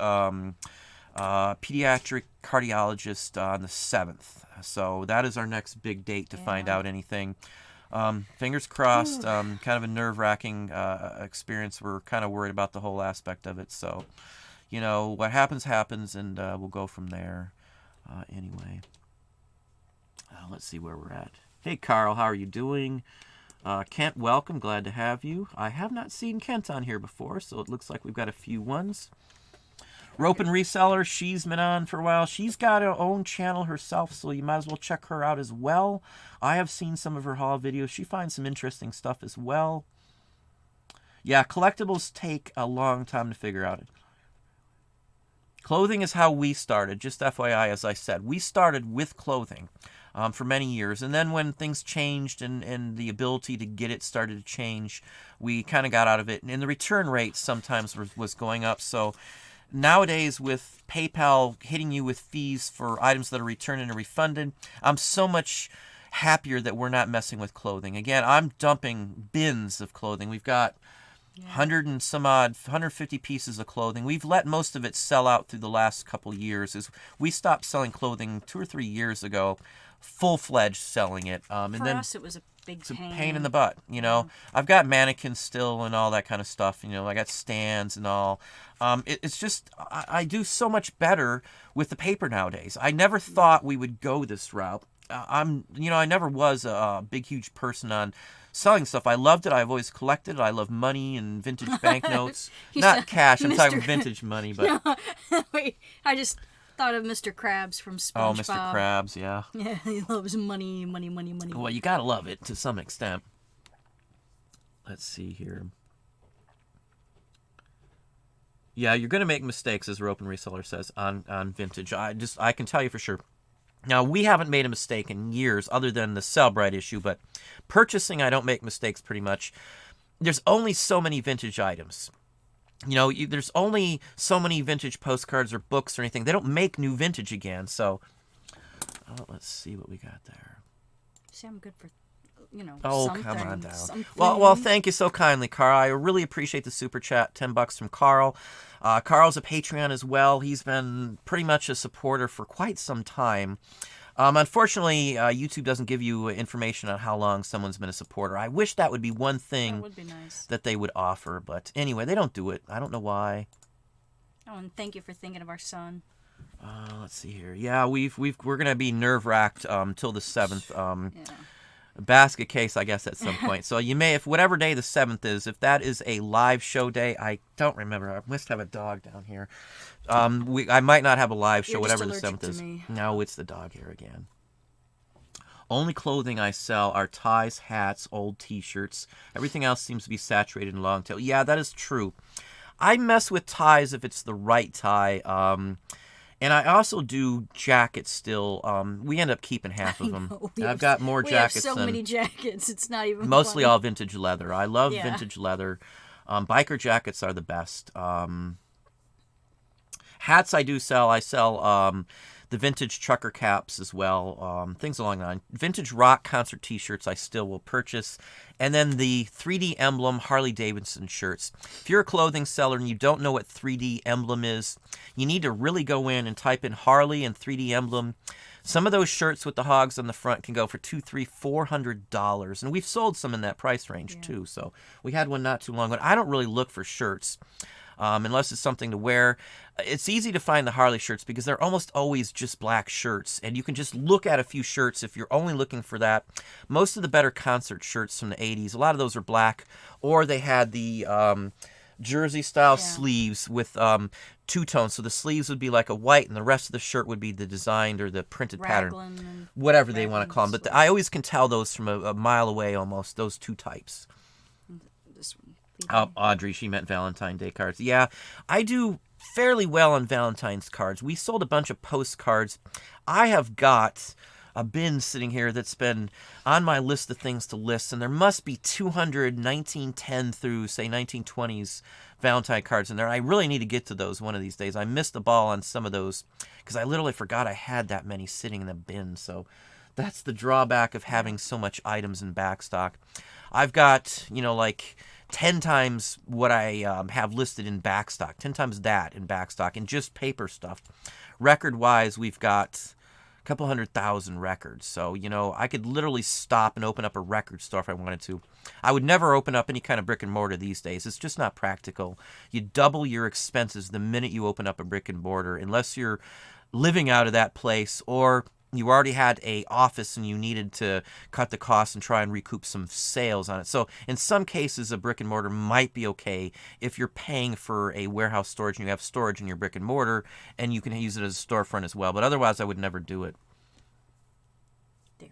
pediatric cardiologist on the 7th. So that is our next big date to find out anything. Fingers crossed. Kind of a nerve-wracking experience. We're kind of worried about the whole aspect of it. So, you know, what happens, happens, and we'll go from there. Anyway, let's see where we're at. Hey, Carl, how are you doing? Kent, welcome. Glad to have you. I have not seen Kent on here before, so it looks like we've got a few ones. Rope and Reseller, she's been on for a while. She's got her own channel herself, so you might as well check her out as well. I have seen some of her haul videos. She finds some interesting stuff as well. Yeah, collectibles take a long time to figure out. Clothing is how we started, just FYI, as I said. We started with clothing for many years, and then when things changed and the ability to get it started to change, we kind of got out of it. And the return rate sometimes was going up, so nowadays, with PayPal hitting you with fees for items that are returned and refunded, I'm so much happier that we're not messing with clothing. Again, I'm dumping bins of clothing. We've got 100 and some odd, 150 pieces of clothing. We've let most of it sell out through the last couple of years. We stopped selling clothing 2 or 3 years ago, full-fledged selling it. For us, it was a big pain in the butt, you know. I've got mannequins still and all that kind of stuff, you know. I got stands and all. It's just, I do so much better with the paper nowadays. I never thought we would go this route. I never was a big, huge person on selling stuff. I loved it. I've always collected it. I love money and vintage banknotes. Not cash. I'm talking vintage money, but no, wait, I just thought of Mr. Krabs from SpongeBob. Oh, Mr. Krabs, yeah. Yeah, he loves money, money, money, money. Well, you gotta love it to some extent. Let's see here. Yeah, you're gonna make mistakes, as Rope and Reseller says, on vintage. I can tell you for sure. Now, we haven't made a mistake in years, other than the Cellebrite issue, but purchasing, I don't make mistakes pretty much. There's only so many vintage items. You know, there's only so many vintage postcards or books or anything. They don't make new vintage again. So, let's see what we got there. See, I'm good for, Oh, something, come on down. Something. Well, thank you so kindly, Carl. I really appreciate the super chat. $10 from Carl. Carl's a Patreon as well. He's been pretty much a supporter for quite some time. Unfortunately, YouTube doesn't give you information on how long someone's been a supporter. I wish that would be one thing That would be nice. that they would offer, but anyway, they don't do it. I don't know why. Oh, and thank you for thinking of our son. Let's see here. Yeah, we're gonna be nerve-wracked till the 7th. Basket case, I guess, at some point. So you may, if whatever day the 7th is, if that is a live show day, I don't remember. I must have a dog down here. I might not have a live show, whatever the 7th is. No, it's the dog here again. Only clothing I sell are ties, hats, old T-shirts. Everything else seems to be saturated in long tail. Yeah, that is true. I mess with ties if it's the right tie. And I also do jackets still. We end up keeping half of them. I've got more jackets than... We have so many jackets, it's not even mostly funny. All vintage leather. I love vintage leather. Biker jackets are the best. Hats I do sell. I sell the vintage trucker caps as well, things along that line. Vintage rock concert t-shirts I still will purchase. And then the 3D emblem Harley Davidson shirts. If you're a clothing seller and you don't know what 3D emblem is, you need to really go in and type in Harley and 3D emblem. Some of those shirts with the hogs on the front can go for $200, $300, $400. And we've sold some in that price range too. So we had one not too long ago. I don't really look for shirts. Unless it's something to wear. It's easy to find the Harley shirts because they're almost always just black shirts, and you can just look at a few shirts if you're only looking for that. Most of the better concert shirts from the 80s, a lot of those are black, or they had the jersey-style sleeves with two-tones, so the sleeves would be like a white, and the rest of the shirt would be the designed or the printed pattern, whatever they want to call them. But I always can tell those from a mile away almost, those two types. This one. Audrey, she meant Valentine Day cards. Yeah, I do fairly well on Valentine's cards. We sold a bunch of postcards. I have got a bin sitting here that's been on my list of things to list, and there must be 200 1910 through, say, 1920s Valentine cards in there. I really need to get to those one of these days. I missed the ball on some of those because I literally forgot I had that many sitting in the bin, so that's the drawback of having so much items in backstock. I've got, like 10 times what I have listed in backstock, 10 times that in backstock, and just paper stuff. Record-wise, we've got a couple 100,000 records. So, I could literally stop and open up a record store if I wanted to. I would never open up any kind of brick and mortar these days. It's just not practical. You double your expenses the minute you open up a brick and mortar, unless you're living out of that place or you already had a office and you needed to cut the costs and try and recoup some sales on it. So in some cases, a brick and mortar might be okay if you're paying for a warehouse storage and you have storage in your brick and mortar, and you can use it as a storefront as well. But otherwise, I would never do it. There.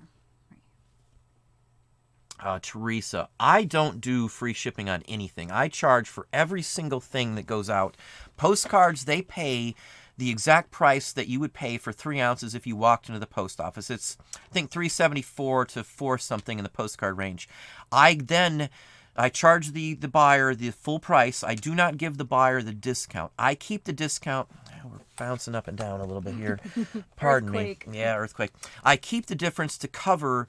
Teresa, I don't do free shipping on anything. I charge for every single thing that goes out. Postcards, they pay the exact price that you would pay for 3 ounces if you walked into the post office. It's, I think, $3.74 to $4 something in the postcard range. I charge the buyer the full price. I do not give the buyer the discount. I keep the discount. We're bouncing up and down a little bit here. Pardon me. Yeah, earthquake. I keep the difference to cover.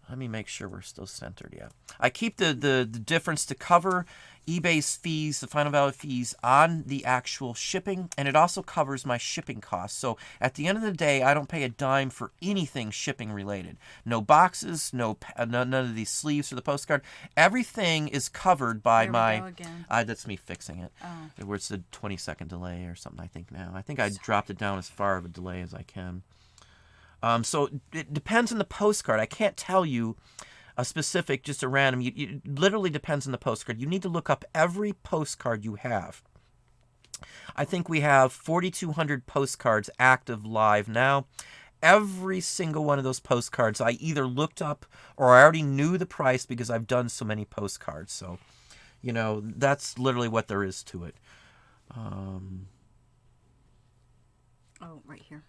Let me make sure we're still centered. Yeah. I keep the difference to cover eBay's fees, the final value fees on the actual shipping, and it also covers my shipping costs. So at the end of the day, I don't pay a dime for anything shipping related. No boxes, none of these sleeves for the postcard. Everything is covered by that's me fixing it. Oh. Where it's a 20-second delay or something, I think now. I think I dropped it down as far of a delay as I can. So it depends on the postcard. I can't tell you a specific, just a random. It literally depends on the postcard. You need to look up every postcard you have. I think we have 4,200 postcards active live now. Every single one of those postcards I either looked up or I already knew the price because I've done so many postcards. So, that's literally what there is to it. Right here.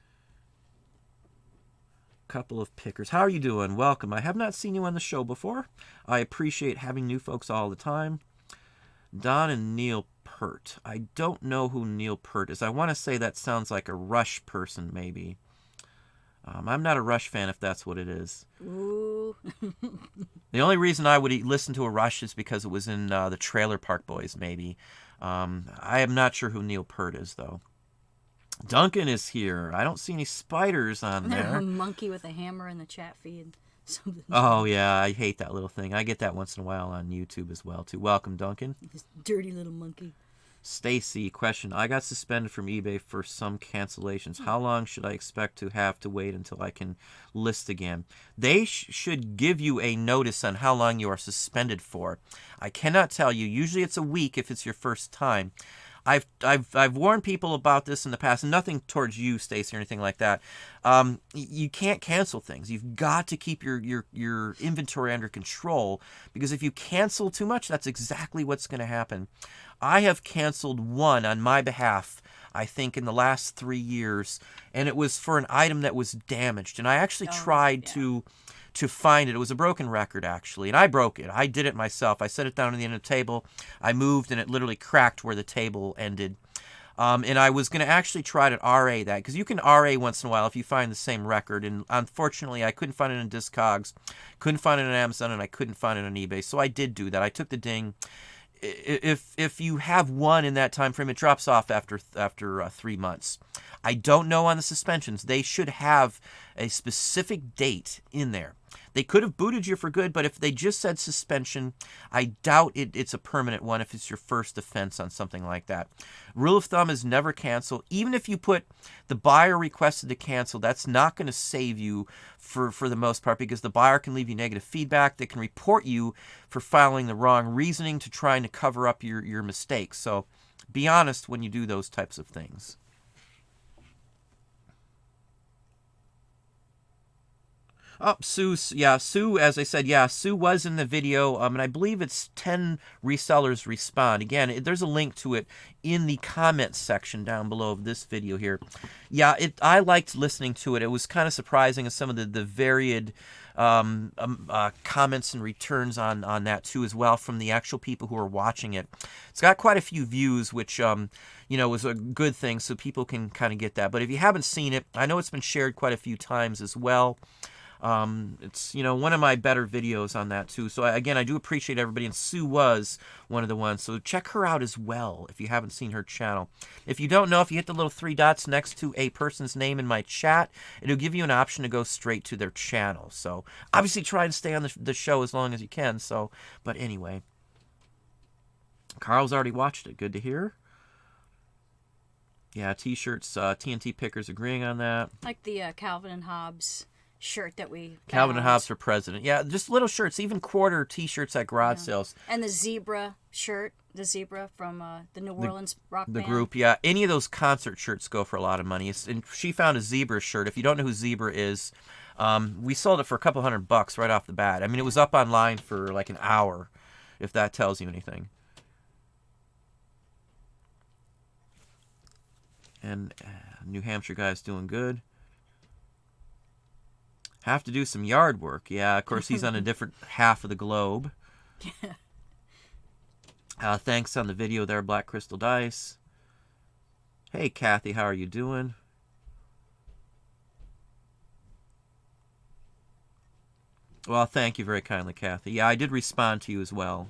Couple of pickers. How are you doing? Welcome. I have not seen you on the show before. I appreciate having new folks all the time. Don and Neil Peart. I don't know who Neil Peart is. I want to say that sounds like a Rush person, maybe. I'm not a Rush fan if that's what it is. Ooh. The only reason I would listen to a Rush is because it was in the Trailer Park Boys, maybe. I am not sure who Neil Peart is, though. Duncan is here. I don't see any spiders on there. A monkey with a hammer in the chat feed. Oh, yeah. I hate that little thing. I get that once in a while on YouTube as well, too. Welcome, Duncan. This dirty little monkey. Stacy, question. I got suspended from eBay for some cancellations. How long should I expect to have to wait until I can list again? They should give you a notice on how long you are suspended for. I cannot tell you. Usually it's a week if it's your first time. I've warned people about this in the past, and nothing towards you, Stacy, or anything like that. You can't cancel things. You've got to keep your inventory under control, because if you cancel too much, that's exactly what's going to happen. I have canceled one on my behalf, I think, in the last 3 years, and it was for an item that was damaged. And I actually tried to find it. It was a broken record, actually, and I broke it. I did it myself. I set it down on the end of the table. I moved, and it literally cracked where the table ended. And I was going to actually try to RA that, because you can RA once in a while if you find the same record. And unfortunately, I couldn't find it in Discogs, couldn't find it on Amazon, and I couldn't find it on eBay. So I did do that. I took the ding. If you have one in that time frame, it drops off after 3 months. I don't know on the suspensions. They should have a specific date in there. They could have booted you for good, but if they just said suspension, I doubt it's a permanent one if it's your first offense on something like that. Rule of thumb is never cancel. Even if you put the buyer requested to cancel, that's not going to save you for the most part, because the buyer can leave you negative feedback. They can report you for filing the wrong reasoning to trying to cover up your mistakes. So be honest when you do those types of things. Oh, Sue, as I said, Sue was in the video, and I believe it's 10 resellers respond. Again, there's a link to it in the comments section down below of this video here. Yeah, I liked listening to it. It was kind of surprising as some of the varied comments and returns on that too, as well, from the actual people who are watching it. It's got quite a few views, which was a good thing, so people can kind of get that. But if you haven't seen it, I know it's been shared quite a few times as well. It's, one of my better videos on that too. So again, I do appreciate everybody, and Sue was one of the ones. So check her out as well if you haven't seen her channel. If you don't know, if you hit the little 3 dots next to a person's name in my chat, it'll give you an option to go straight to their channel. So obviously try and stay on the show as long as you can. So, but anyway, Carl's already watched it. Good to hear. Yeah, t-shirts, TNT Pickers agreeing on that. Like the Calvin and Hobbes shirt that we found. Calvin and Hobbes for president. Yeah, just little shirts, even quarter t-shirts at garage sales. And the zebra shirt, the zebra from the New Orleans rock band. The group, yeah. Any of those concert shirts go for a lot of money. And she found a zebra shirt. If you don't know who Zebra is, we sold it for a couple $100 right off the bat. I mean, it was up online for like an hour, if that tells you anything. And New Hampshire guy's doing good. Have to do some yard work. Yeah, of course, he's on a different half of the globe. Thanks on the video there, Black Crystal Dice. Hey, Kathy, how are you doing? Well, thank you very kindly, Kathy. Yeah, I did respond to you as well.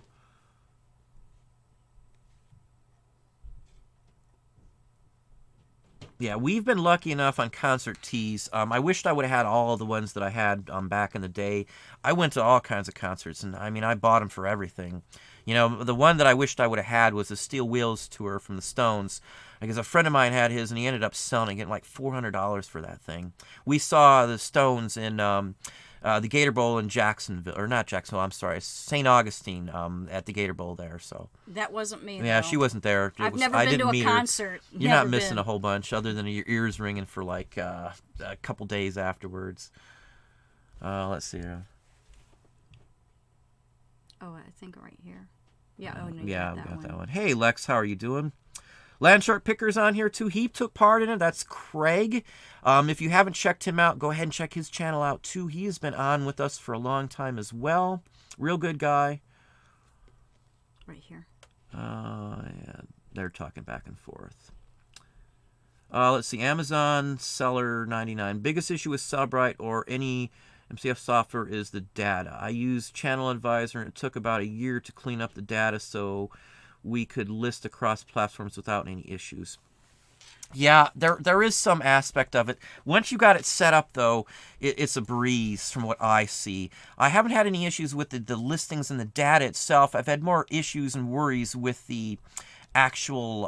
Yeah, we've been lucky enough on concert tees. I wished I would have had all the ones that I had back in the day. I went to all kinds of concerts, and I mean, I bought them for everything. The one that I wished I would have had was the Steel Wheels tour from the Stones, because a friend of mine had his, and he ended up selling it, getting like $400 for that thing. We saw the Stones in the Gator Bowl in Jacksonville, or not Jacksonville, I'm sorry, St. Augustine, at the Gator Bowl there. So that wasn't me. Yeah, though. she wasn't there. I've never been to a concert. You're not missing a whole bunch, other than your ears ringing for like a couple days afterwards. Let's see. Oh, I think right here. Yeah. Oh no. Yeah, we got that one. Hey, Lex, how are you doing? Landshark Picker's on here too. He took part in it. That's Craig. If you haven't checked him out, go ahead and check his channel out too. He has been on with us for a long time as well. Real good guy. Right here. Yeah, they're talking back and forth. Let's see. Amazon Seller 99. Biggest issue with Cellebrite or any MCF software is the data. I used Channel Advisor, and it took about a year to clean up the data so we could list across platforms without any issues. Yeah, there is some aspect of it. Once you got it set up, though, it's a breeze from what I see. I haven't had any issues with the listings and the data itself. I've had more issues and worries with the actual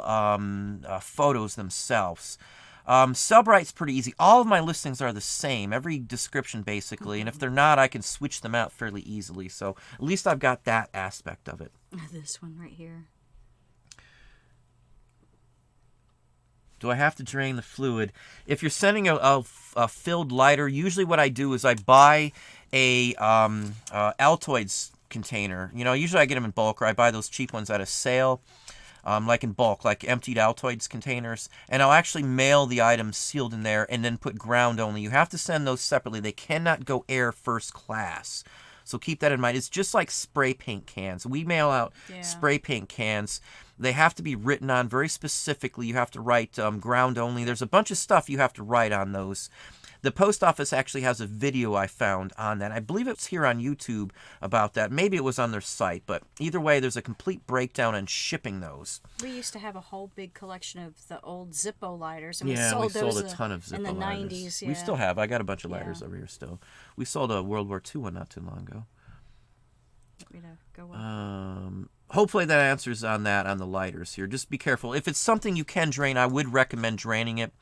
photos themselves. Cellebrite's pretty easy. All of my listings are the same, every description basically, and if they're not, I can switch them out fairly easily. So at least I've got that aspect of it. This one right here. Do I have to drain the fluid? If you're sending a filled lighter, usually what I do is I buy a Altoids container. Usually I get them in bulk, or I buy those cheap ones at a sale, like in bulk, like emptied Altoids containers. And I'll actually mail the items sealed in there and then put ground only. You have to send those separately. They cannot go air first class. So keep that in mind. It's just like spray paint cans. We mail out spray paint cans. They have to be written on very specifically. You have to write ground only. There's a bunch of stuff you have to write on those. The post office actually has a video I found on that. I believe it's here on YouTube about that. Maybe it was on their site, but either way, there's a complete breakdown on shipping those. We used to have a whole big collection of the old Zippo lighters, and we sold sold those a ton of Zippo in the lighters. 90s. Yeah. We still have. I got a bunch of lighters over here still. We sold a World War II one not too long ago. Want me to go up? Hopefully that answers on that on the lighters here. Just be careful. If it's something you can drain, I would recommend draining it.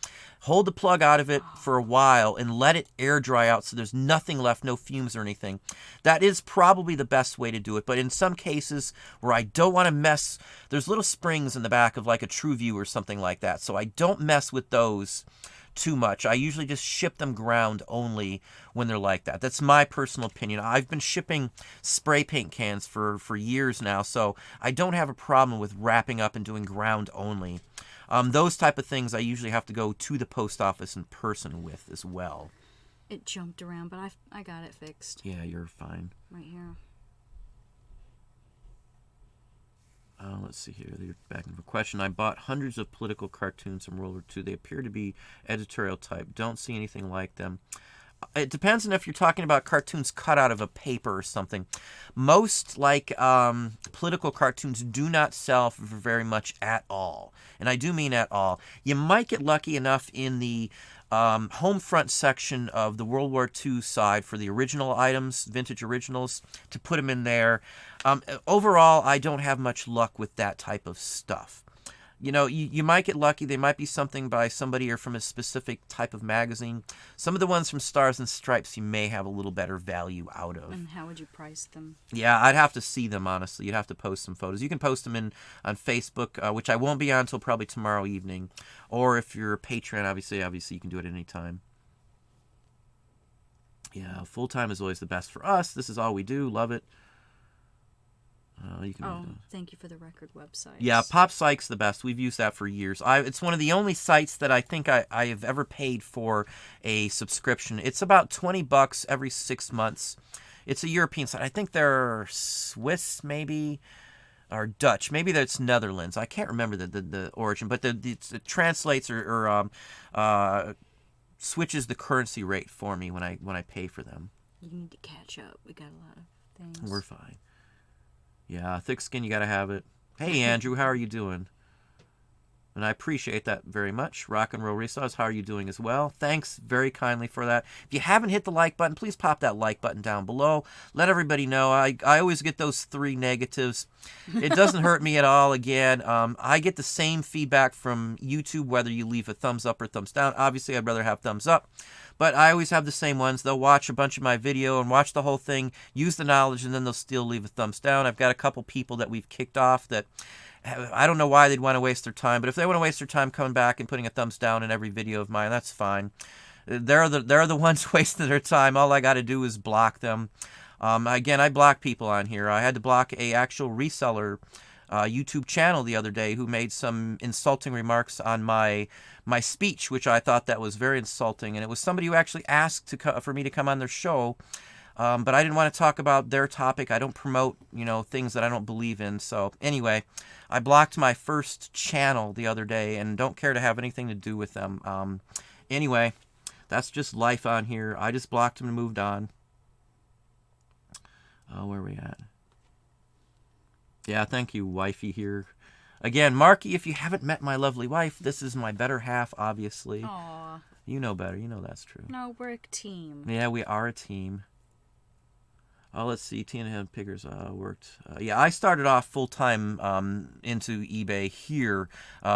Hold the plug out of it for a while and let it air dry out so there's nothing left, no fumes or anything. That is probably the best way to do it. But in some cases where I don't want to mess, there's little springs in the back of like a TrueView or something like that. So I don't mess with those too much. I usually just ship them ground only when they're like that. That's my personal opinion. I've been shipping spray paint cans for years now, so I don't have a problem with wrapping up and doing ground only. Those type of things I usually have to go to the post office in person with as well. It jumped around, but I got it fixed. Yeah, you're fine. Right here. Let's see here. They're back in for question. I bought hundreds of political cartoons from World War II. They appear to be editorial type. Don't see anything like them. It depends on if you're talking about cartoons cut out of a paper or something. Most political cartoons do not sell for very much at all. And I do mean at all. You might get lucky enough in the home front section of the World War II side for the original items, vintage originals, to put them in there. Overall, I don't have much luck with that type of stuff. You know, you might get lucky. They might be something by somebody or from a specific type of magazine. Some of the ones from Stars and Stripes you may have a little better value out of. And how would you price them? Yeah, I'd have to see them, honestly. You'd have to post some photos. You can post them on Facebook, which I won't be on until probably tomorrow evening. Or if you're a patron, obviously you can do it any time. Yeah, full-time is always the best for us. This is all we do. Love it. Thank you for the record website. Yeah, Pop Psych's the best. We've used that for years. It's one of the only sites that I think I have ever paid for a subscription. It's about $20 every 6 months. It's a European site. I think they're Swiss, maybe, or Dutch. Maybe that's Netherlands. I can't remember the origin, but it translates or switches the currency rate for me when I pay for them. You need to catch up. We got a lot of things. We're fine. Yeah, thick skin, you got to have it. Hey, Andrew, how are you doing? And I appreciate that very much. Rock and Roll Resellers, how are you doing as well? Thanks very kindly for that. If you haven't hit the like button, please pop that like button down below. Let everybody know. I always get those 3 negatives. It doesn't hurt me at all. Again, I get the same feedback from YouTube, whether you leave a thumbs up or thumbs down. Obviously, I'd rather have thumbs up. But I always have the same ones. They'll watch a bunch of my video and watch the whole thing, use the knowledge, and then they'll still leave a thumbs down. I've got a couple people that we've kicked off that I don't know why they'd want to waste their time, but if they want to waste their time coming back and putting a thumbs down in every video of mine, that's fine. They're the ones wasting their time. All I got to do is block them. Again, I block people on here. I had to block a actual reseller YouTube channel the other day who made some insulting remarks on my speech, which I thought that was very insulting. And it was somebody who actually asked for me to come on their show. But I didn't want to talk about their topic. I don't promote, things that I don't believe in. So anyway, I blocked my first channel the other day and don't care to have anything to do with them. Anyway, that's just life on here. I just blocked them and moved on. Where are we at? Yeah, thank you, wifey here. Again, Marky, if you haven't met my lovely wife, this is my better half, obviously. Aww. You know better. You know that's true. No, we're a team. Yeah, we are a team. Let's see. Tina Piggers worked. Yeah, I started off full-time into eBay here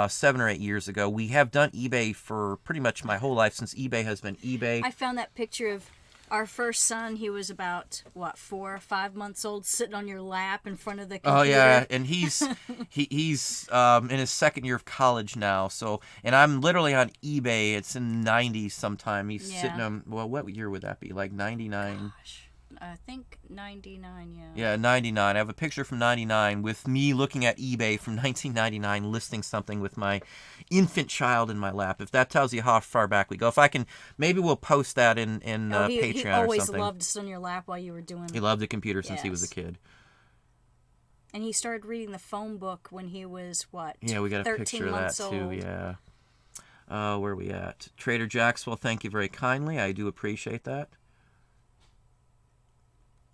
7 or 8 years ago. We have done eBay for pretty much my whole life since eBay has been eBay. I found that picture of our first son. He was about, 4 or 5 months old, sitting on your lap in front of the computer. Oh, yeah, and he's he's in his second year of college now. So, and I'm literally on eBay. It's in the 90s sometime. He's sitting on, what year would that be? Like 99? Gosh. I think 99, yeah. Yeah, 99. I have a picture from 99 with me looking at eBay from 1999 listing something with my infant child in my lap. If that tells you how far back we go. If I can, maybe we'll post that in Patreon or something. He always loved to sit on your lap while you were doing it. He loved the computer since he was a kid. And he started reading the phone book when he was, what, Yeah, we got a 13 picture of that months too, old. yeah. Where are we at? Trader Jack's, well, thank you very kindly. I do appreciate that.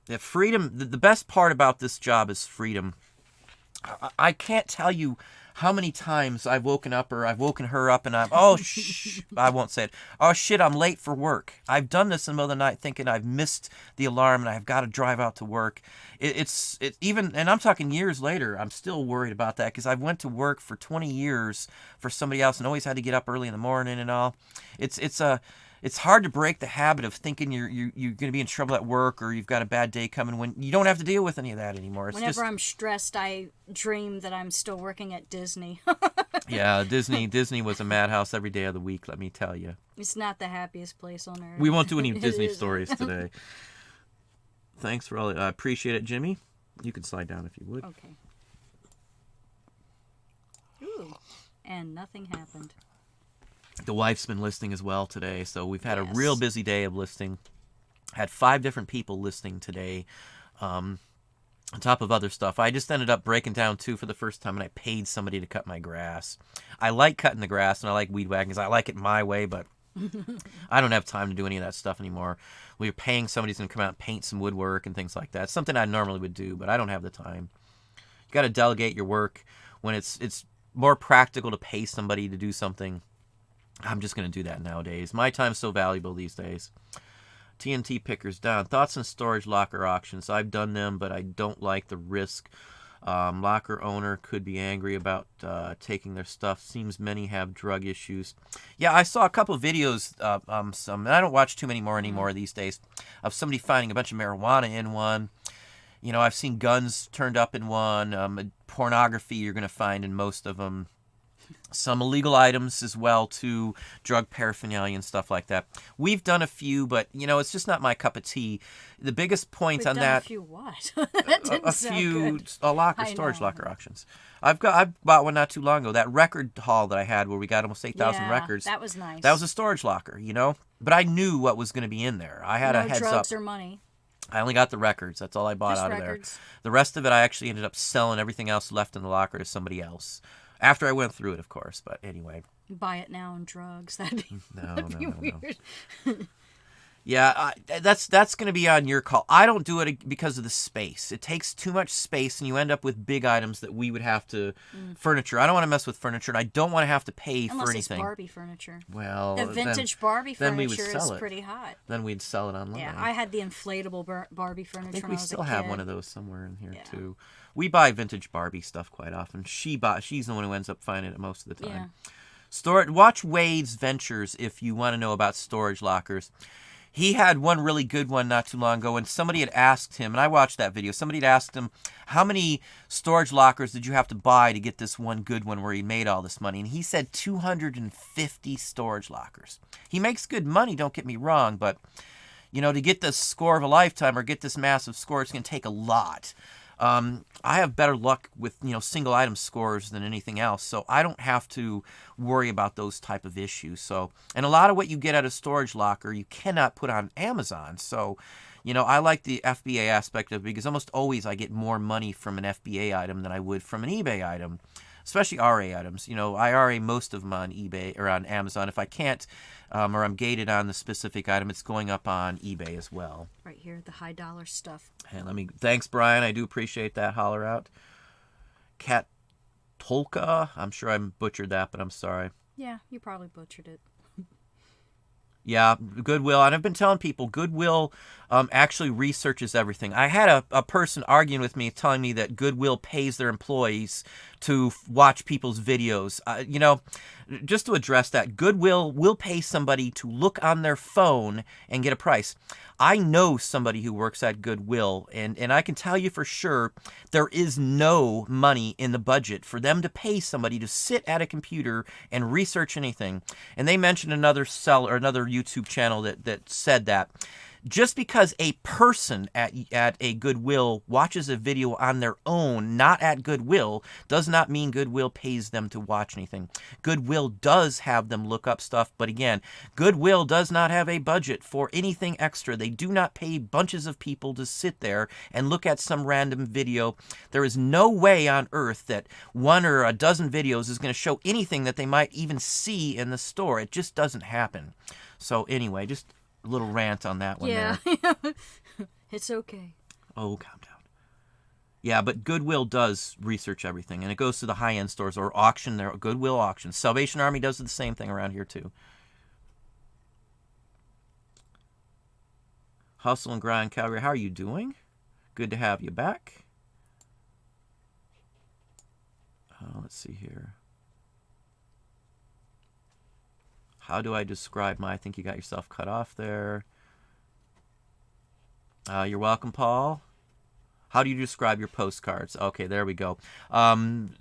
Yeah, freedom, the best part about this job is freedom. I can't tell you how many times I've woken up or I've woken her up and I won't say it. Oh, shit, I'm late for work. I've done this in the middle of the night thinking I've missed the alarm and I've got to drive out to work. It's even, and I'm talking years later, I'm still worried about that because I've went to work for 20 years for somebody else and always had to get up early in the morning and all. It's hard to break the habit of thinking you're going to be in trouble at work or you've got a bad day coming when you don't have to deal with any of that anymore. Whenever I'm stressed, I dream that I'm still working at Disney. Yeah, Disney was a madhouse every day of the week, let me tell you. It's not the happiest place on earth. We won't do any Disney isn't. stories today. Thanks for all. I appreciate it, Jimmy. You can slide down if you would. Okay. Ooh, and nothing happened. The wife's been listing as well today, so we've had a Yes. real busy day of listing. Had 5 different people listing today, on top of other stuff. I just ended up breaking down 2 for the first time, and I paid somebody to cut my grass. I like cutting the grass, and I like weed whacking. I like it my way, but I don't have time to do any of that stuff anymore. We're paying somebody's going to come out and paint some woodwork and things like that. It's something I normally would do, but I don't have the time. You got to delegate your work when it's more practical to pay somebody to do something. I'm just going to do that nowadays. My time's so valuable these days. TNT pickers down. Thoughts on storage locker auctions. I've done them, but I don't like the risk. Locker owner could be angry about taking their stuff. Seems many have drug issues. Yeah, I saw a couple of videos, and I don't watch too many more anymore these days, of somebody finding a bunch of marijuana in one. You know, I've seen guns turned up in one. Pornography you're going to find in most of them. Some illegal items as well, too, drug paraphernalia and stuff like that. We've done a few, but, you know, it's just not my cup of tea. The biggest point We've on done that... a few what? That didn't sound good. Storage locker auctions. I bought one not too long ago. That record haul that I had where we got almost 8,000 records. That was nice. That was a storage locker, you know? But I knew what was going to be in there. I had a heads up. No drugs or money. I only got the records. That's all I bought Just out records. of there. The rest of it, I actually ended up selling everything else left in the locker to somebody else. After I went through it, of course. But anyway. Buy it now on drugs. That'd be weird. Yeah, that's going to be on your call. I don't do it because of the space. It takes too much space, and you end up with big items that we would have to furniture. I don't want to mess with furniture, and I don't want to have to pay for anything. Unless it's Barbie furniture. Well, the vintage Barbie furniture is pretty hot. Then we'd sell it online. Yeah, I had the inflatable Barbie furniture. I think when we I was still a have kid. one of those somewhere in here too. We buy vintage Barbie stuff quite often. She's the one who ends up finding it most of the time. Yeah. Watch Wade's Ventures if you want to know about storage lockers. He had one really good one not too long ago, and somebody had asked him, and I watched that video, somebody had asked him, how many storage lockers did you have to buy to get this one good one where he made all this money? And he said 250 storage lockers. He makes good money, don't get me wrong, but, you know, to get this score of a lifetime or get this massive score, it's going to take a lot. I have better luck with, you know, single item scores than anything else, so I don't have to worry about those type of issues. So, and a lot of what you get at a storage locker, you cannot put on Amazon. So, you know, I like the FBA aspect of it because almost always I get more money from an FBA item than I would from an eBay item, especially RA items. You know, I RA most of them on eBay or on Amazon. If I can't, or I'm gated on the specific item, it's going up on eBay as well. Right here, the high dollar stuff. And thanks, Brian. I do appreciate that. Holler out. Cat Tolka. I'm sure I butchered that, but I'm sorry. Yeah, you probably butchered it. Yeah, Goodwill. And I've been telling people, Goodwill actually researches everything. I had a person arguing with me, telling me that Goodwill pays their employees to watch people's videos. You know, just to address that, Goodwill will pay somebody to look on their phone and get a price. I know somebody who works at Goodwill, and I can tell you for sure there is no money in the budget for them to pay somebody to sit at a computer and research anything. And they mentioned another YouTube channel that said that. just because a person at a Goodwill watches a video on their own, not at Goodwill, does not mean Goodwill pays them to watch anything. Goodwill does have them look up stuff, but again, Goodwill does not have a budget for anything extra. They do not pay bunches of people to sit there and look at some random video. There is no way on earth that one or a dozen videos is going to show anything that they might even see in the store. It just doesn't happen. So anyway, just a little rant on that one there. It's okay. Oh, calm down. Yeah, but Goodwill does research everything, and it goes to the high-end stores or auction. There, Goodwill auctions. Salvation Army does the same thing around here too. Hustle and Grind Calgary, how are you doing? Good to have you back. Let's see here. How do I describe my... I think you got yourself cut off there. You're welcome, Paul. How do you describe your postcards? Okay, there we go.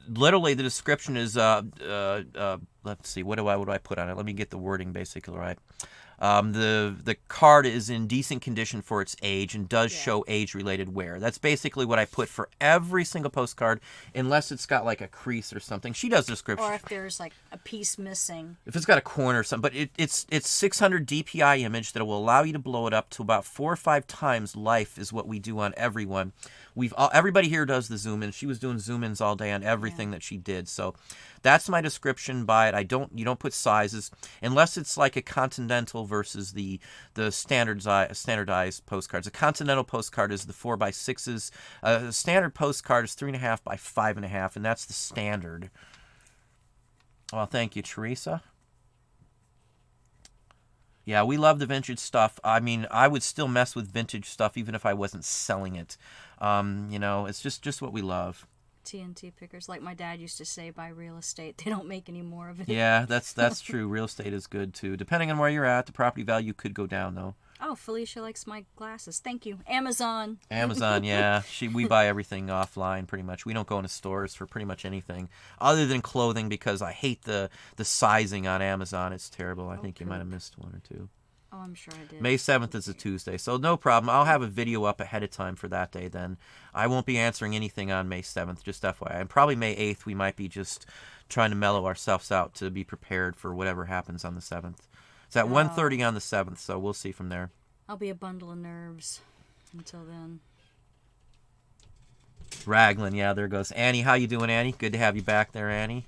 Literally, the description is... let's see, what do I put on it? Let me get the wording basically right. The card is in decent condition for its age and does show age-related wear. That's basically what I put for every single postcard, unless it's got like a crease or something. She does description. Or if there's like a piece missing. If it's got a corner or something. But it's 600 DPI image that will allow you to blow it up to about 4 or 5 times life is what we do on everyone. Everybody here does the zoom in. She was doing zoom ins all day on everything that she did. So that's my description by it. You don't put sizes unless it's like a continental versus the standardized postcards. A continental postcard is the 4x6s. A standard postcard is 3.5 by 5.5, and that's the standard. Well, thank you, Teresa. Yeah, we love the vintage stuff. I mean, I would still mess with vintage stuff even if I wasn't selling it. It's just what we love. TNT pickers, like my dad used to say, buy real estate. They don't make any more of it. Yeah, that's true. Real estate is good too. Depending on where you're at, the property value could go down though. Oh, Felicia likes my glasses. Thank you. Amazon. Amazon, yeah. We buy everything offline pretty much. We don't go into stores for pretty much anything other than clothing because I hate the sizing on Amazon. It's terrible. I think you might have missed one or two. Oh, I'm sure I did. May 7th is a Tuesday, so no problem. I'll have a video up ahead of time for that day then. I won't be answering anything on May 7th, just FYI. And probably May 8th, we might be just trying to mellow ourselves out to be prepared for whatever happens on the 7th. It's at 1:30 on the 7th, so we'll see from there. I'll be a bundle of nerves until then. Raglan, yeah, there goes. Annie, how you doing, Annie? Good to have you back there, Annie.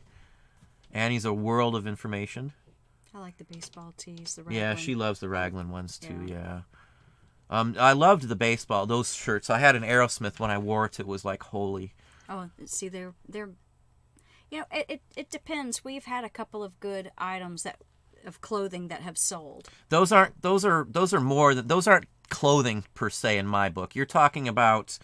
Annie's a world of information. I like the baseball tees. The Raglan. Yeah, she loves the Raglan ones too. Yeah. I loved the baseball, those shirts. I had an Aerosmith when I wore it. It was like holy. Oh, see, they're. It depends. We've had a couple of good items of clothing that have sold. Those aren't clothing per se in my book. You're talking about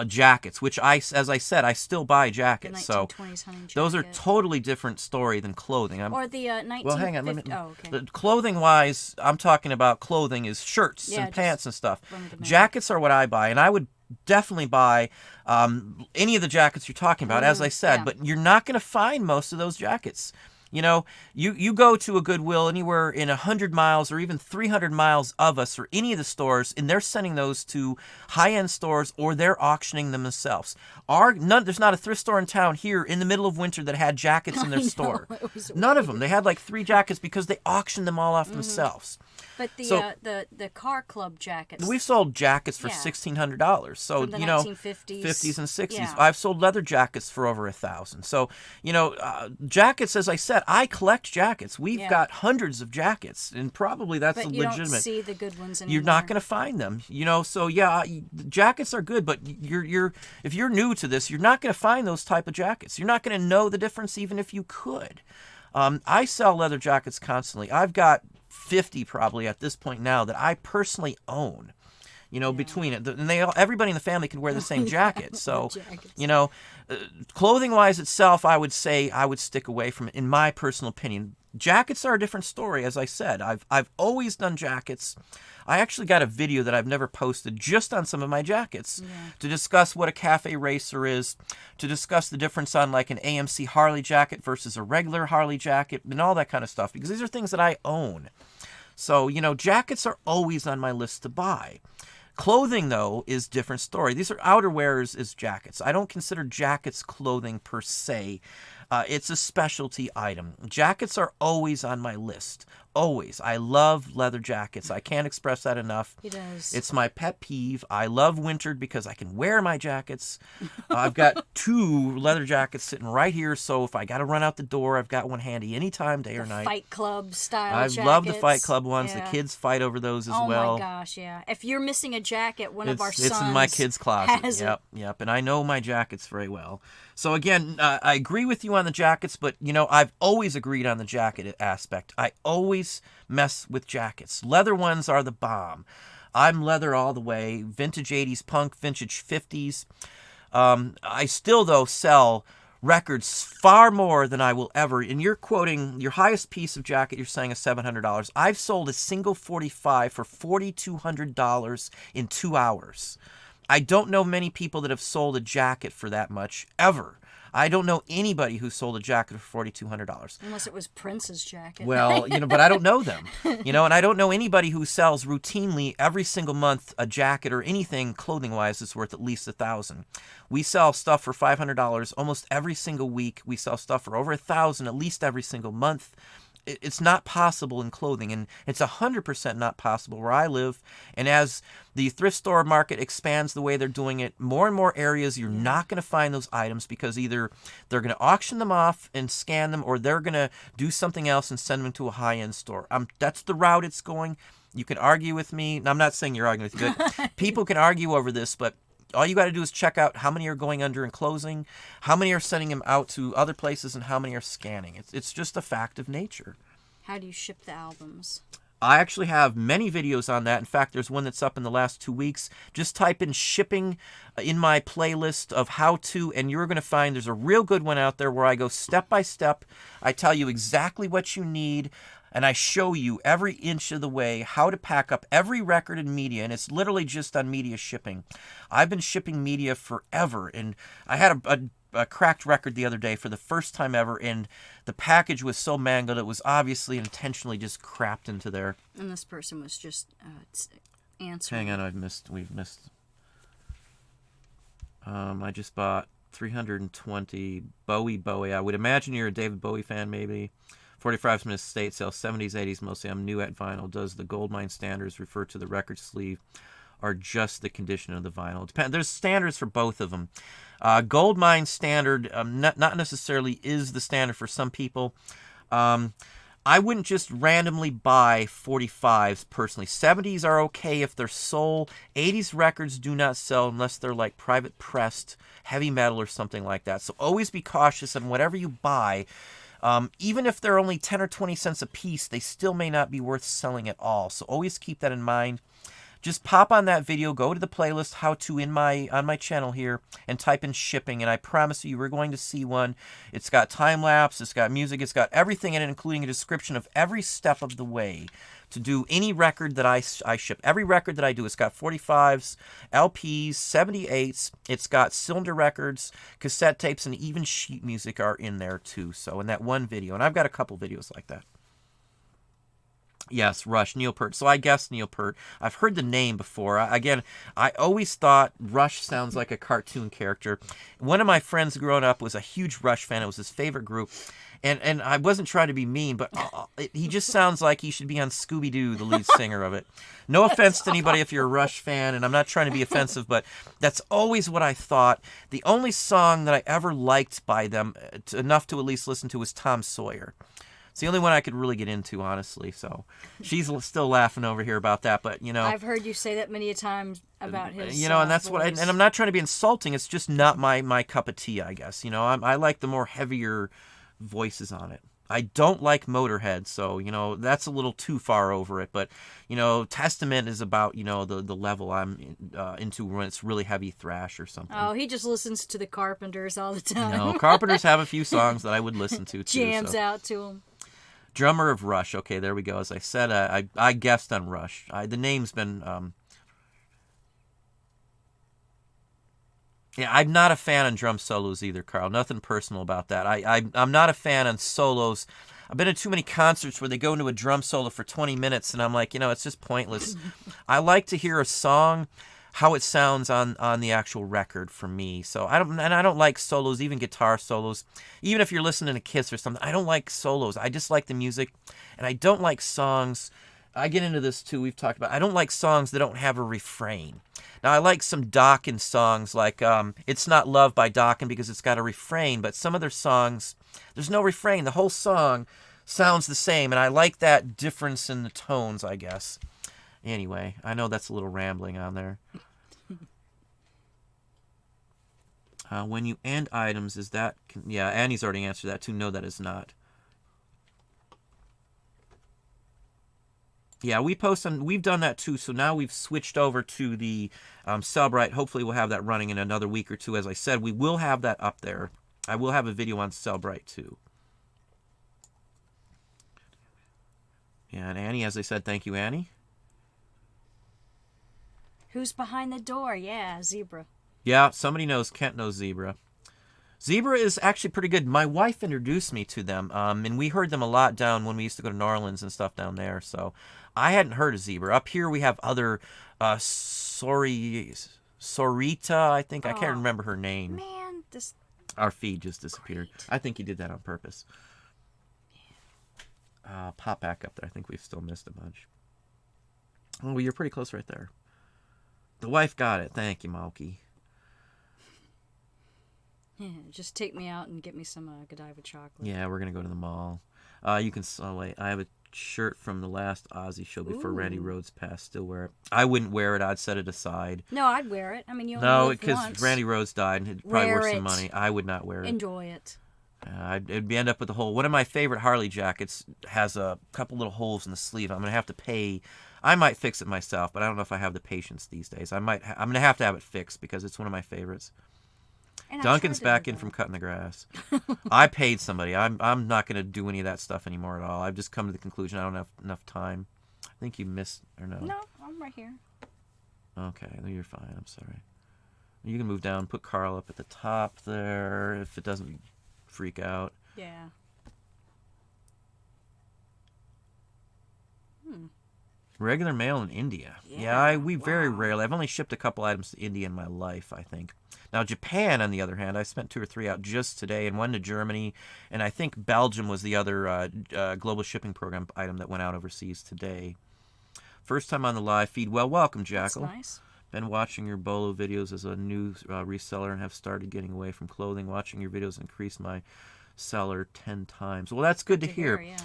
jackets, which as I said, I still buy jackets. The 1920s hunting jacket. Those are totally different story than clothing. Or the 1950s. Well, hang on. Clothing wise, I'm talking about clothing is shirts and pants and stuff. Jackets are what I buy, and I would definitely buy any of the jackets you're talking about, as I said, but you're not going to find most of those jackets. You go to a Goodwill anywhere in 100 miles or even 300 miles of us or any of the stores, and they're sending those to high-end stores or they're auctioning them themselves. There's not a thrift store in town here in the middle of winter that had jackets in their store. None of them. They had like 3 jackets because they auctioned them all off themselves. But the car club jackets. We've sold jackets for $1,600. So from the 1950s, 50s and 60s. I've sold leather jackets for over $1,000. So jackets, as I said, I collect jackets. We've got hundreds of jackets, and probably that's legitimate. You don't see the good ones anymore. You're not going to find them. So jackets are good, but if you're new to this, you're not going to find those type of jackets. You're not going to know the difference even if you could. I sell leather jackets constantly. I've got 50 probably at this point now that I personally own. Between it, and everybody in the family can wear the same jacket. So, clothing wise itself, I would say I would stick away from it, in my personal opinion. Jackets are a different story, as I said. I've always done jackets. I actually got a video that I've never posted just on some of my jackets to discuss what a cafe racer is, to discuss the difference on like an AMC Harley jacket versus a regular Harley jacket, and all that kind of stuff, because these are things that I own. So, jackets are always on my list to buy. Clothing, though, is different story. These are outerwears is jackets. I don't consider jackets clothing per se. It's a specialty item. Jackets are always on my list. Always. I love leather jackets. I can't express that enough. He does. It's my pet peeve. I love winter because I can wear my jackets. I've got 2 leather jackets sitting right here, so if I got to run out the door, I've got one handy anytime, day or night. Fight Club style I jackets. love the Fight Club ones. Yeah. The kids fight over those as oh well. Oh my gosh, yeah. If you're missing a jacket, one of our sons it's in my kids' closet. has Yep. And I know my jackets very well. So again, I agree with you on the jackets, but I've always agreed on the jacket aspect. I always mess with jackets. Leather ones are the bomb. I'm leather all the way. Vintage 80s punk, vintage 50s. I still, though, sell records far more than I will ever. And you're quoting your highest piece of jacket, you're saying is $700. I've sold a single 45 for $4,200 in 2 hours. I don't know many people that have sold a jacket for that much, ever. I don't know anybody who sold a jacket for $4,200. Unless it was Prince's jacket. Well, but I don't know them. And I don't know anybody who sells routinely every single month a jacket or anything clothing-wise that's worth at least $1,000. We sell stuff for $500 almost every single week. We sell stuff for over $1,000 at least every single month. It's not possible in clothing, and it's 100% not possible where I live. And as the thrift store market expands the way they're doing it, more and more areas you're not going to find those items because either they're going to auction them off and scan them, or they're going to do something else and send them to a high-end store. That's the route it's going. You can argue with me. And I'm not saying you're arguing with me, but people can argue over this, but all you got to do is check out how many are going under and closing, how many are sending them out to other places, and how many are scanning. It's just a fact of nature. How do you ship the albums? I actually have many videos on that. In fact, there's one that's up in the last 2 weeks. Just type in shipping in my playlist of how to, and you're going to find there's a real good one out there where I go step by step. I tell you exactly what you need, and I show you every inch of the way how to pack up every record in media, and it's literally just on media shipping. I've been shipping media forever, and I had a cracked record the other day for the first time ever, and the package was so mangled it was obviously intentionally just crapped into there. And this person was just answering. Hang on, we've missed. I just bought 320 Bowie. I would imagine you're a David Bowie fan, maybe. 45 from his estate sale, 70s, 80s mostly. I'm new at vinyl. Does the Goldmine standards refer to the record sleeve or just the condition of the vinyl? There's standards for both of them. Goldmine standard not necessarily is the standard for some people. I wouldn't just randomly buy 45s personally. 70s are okay if they're sold. 80s records do not sell unless they're like private pressed heavy metal or something like that. So always be cautious on whatever you buy. Even if they're only 10 or 20 cents a piece, they still may not be worth selling at all. So always keep that in mind. Just pop on that video, go to the playlist, how to, on my channel here, and type in shipping, and I promise you, we're going to see one. It's got time-lapse, it's got music, it's got everything in it, including a description of every step of the way to do any record that I ship. Every record that I do, it's got 45s, LPs, 78s, it's got cylinder records, cassette tapes, and even sheet music are in there too, so in that one video, and I've got a couple videos like that. Yes, Rush, Neil Peart. So I guessed Neil Peart. I've heard the name before. Again, I always thought Rush sounds like a cartoon character. One of my friends growing up was a huge Rush fan. It was his favorite group. And I wasn't trying to be mean, but he just sounds like he should be on Scooby-Doo, the lead singer of it. No offense to anybody if you're a Rush fan, and I'm not trying to be offensive, but that's always what I thought. The only song that I ever liked by them, enough to at least listen to, was Tom Sawyer. It's the only one I could really get into, honestly. So she's still laughing over here about that, but I've heard you say that many a times about his. And that's voice. and I'm not trying to be insulting. It's just not my cup of tea, I guess. I like the more heavier voices on it. I don't like Motorhead, so that's a little too far over it. But Testament is about the level I'm into when it's really heavy thrash or something. Oh, he just listens to the Carpenters all the time. Carpenters have a few songs that I would listen to too. Jams out to them. Drummer of Rush. Okay, there we go. As I said, I guessed on Rush. The name's been... Yeah, I'm not a fan on drum solos either, Carl. Nothing personal about that. I'm not a fan on solos. I've been to too many concerts where they go into a drum solo for 20 minutes, and I'm like, it's just pointless. I like to hear a song, how it sounds on the actual record for me. So I don't like solos, even guitar solos. Even if you're listening to Kiss or something, I don't like solos. I just like the music, and I don't like songs. I get into this too, we've talked about. I don't like songs that don't have a refrain. Now, I like some Dokken songs, like It's Not Love by Dokken, because it's got a refrain, but some of their songs, there's no refrain. The whole song sounds the same, and I like that difference in the tones, I guess. Anyway, I know that's a little rambling on there. When you end items, is that... Yeah, Annie's already answered that too. No, that is not. Yeah, we've done that too, so now we've switched over to the Cellebrite. Hopefully we'll have that running in another week or two. As I said, we will have that up there. I will have a video on Cellebrite too. Yeah, and Annie, as I said, thank you, Annie. Who's behind the door? Yeah, Zebra. Yeah, somebody knows. Kent knows Zebra. Zebra is actually pretty good. My wife introduced me to them, and we heard them a lot down when we used to go to New Orleans and stuff down there. So I hadn't heard of Zebra. Up here we have other Sorita, I think. I can't remember her name. Man, this... Our feed just disappeared. Great. I think he did that on purpose. Pop back up there. I think we've still missed a bunch. Oh, well, you're pretty close right there. The wife got it. Thank you, Malky. Yeah, just take me out and get me some Godiva chocolate. Yeah, we're going to go to the mall. You can... Oh, wait. I have a shirt from the last Ozzy show before Randy Rhoads passed. Still wear it. I wouldn't wear it. I'd set it aside. No, I'd wear it. I mean, you only No, live because once. Randy Rhoads died, and it'd probably Wear worth some it. money. I would not wear it. Enjoy it. It'd end up with a hole. One of my favorite Harley jackets has a couple little holes in the sleeve. I'm going to have to pay... I might fix it myself, but I don't know if I have the patience these days. I'm going to have it fixed because it's one of my favoriends. And Duncan's back in from cutting the grass. I paid somebody. I'm not going to do any of that stuff anymore at all. I've just come to the conclusion I don't have enough time. I think you missed, or no? No, I'm right here. Okay, you're fine. I'm sorry. You can move down, put Carl up at the top there if it doesn't freak out. Yeah. Regular mail in India. Yeah, We very wow. rarely. I've only shipped a couple items to India in my life, I think. Now, Japan, on the other hand, I spent 2 or 3 out just today, and one to Germany, and I think Belgium was the other global shipping program item that went out overseas today. First time on the live feed. Well, welcome, Jackal. That's nice. Been watching your Bolo videos as a new reseller and have started getting away from clothing. Watching your videos increased my seller 10 times. Well, that's good to hear. Yeah.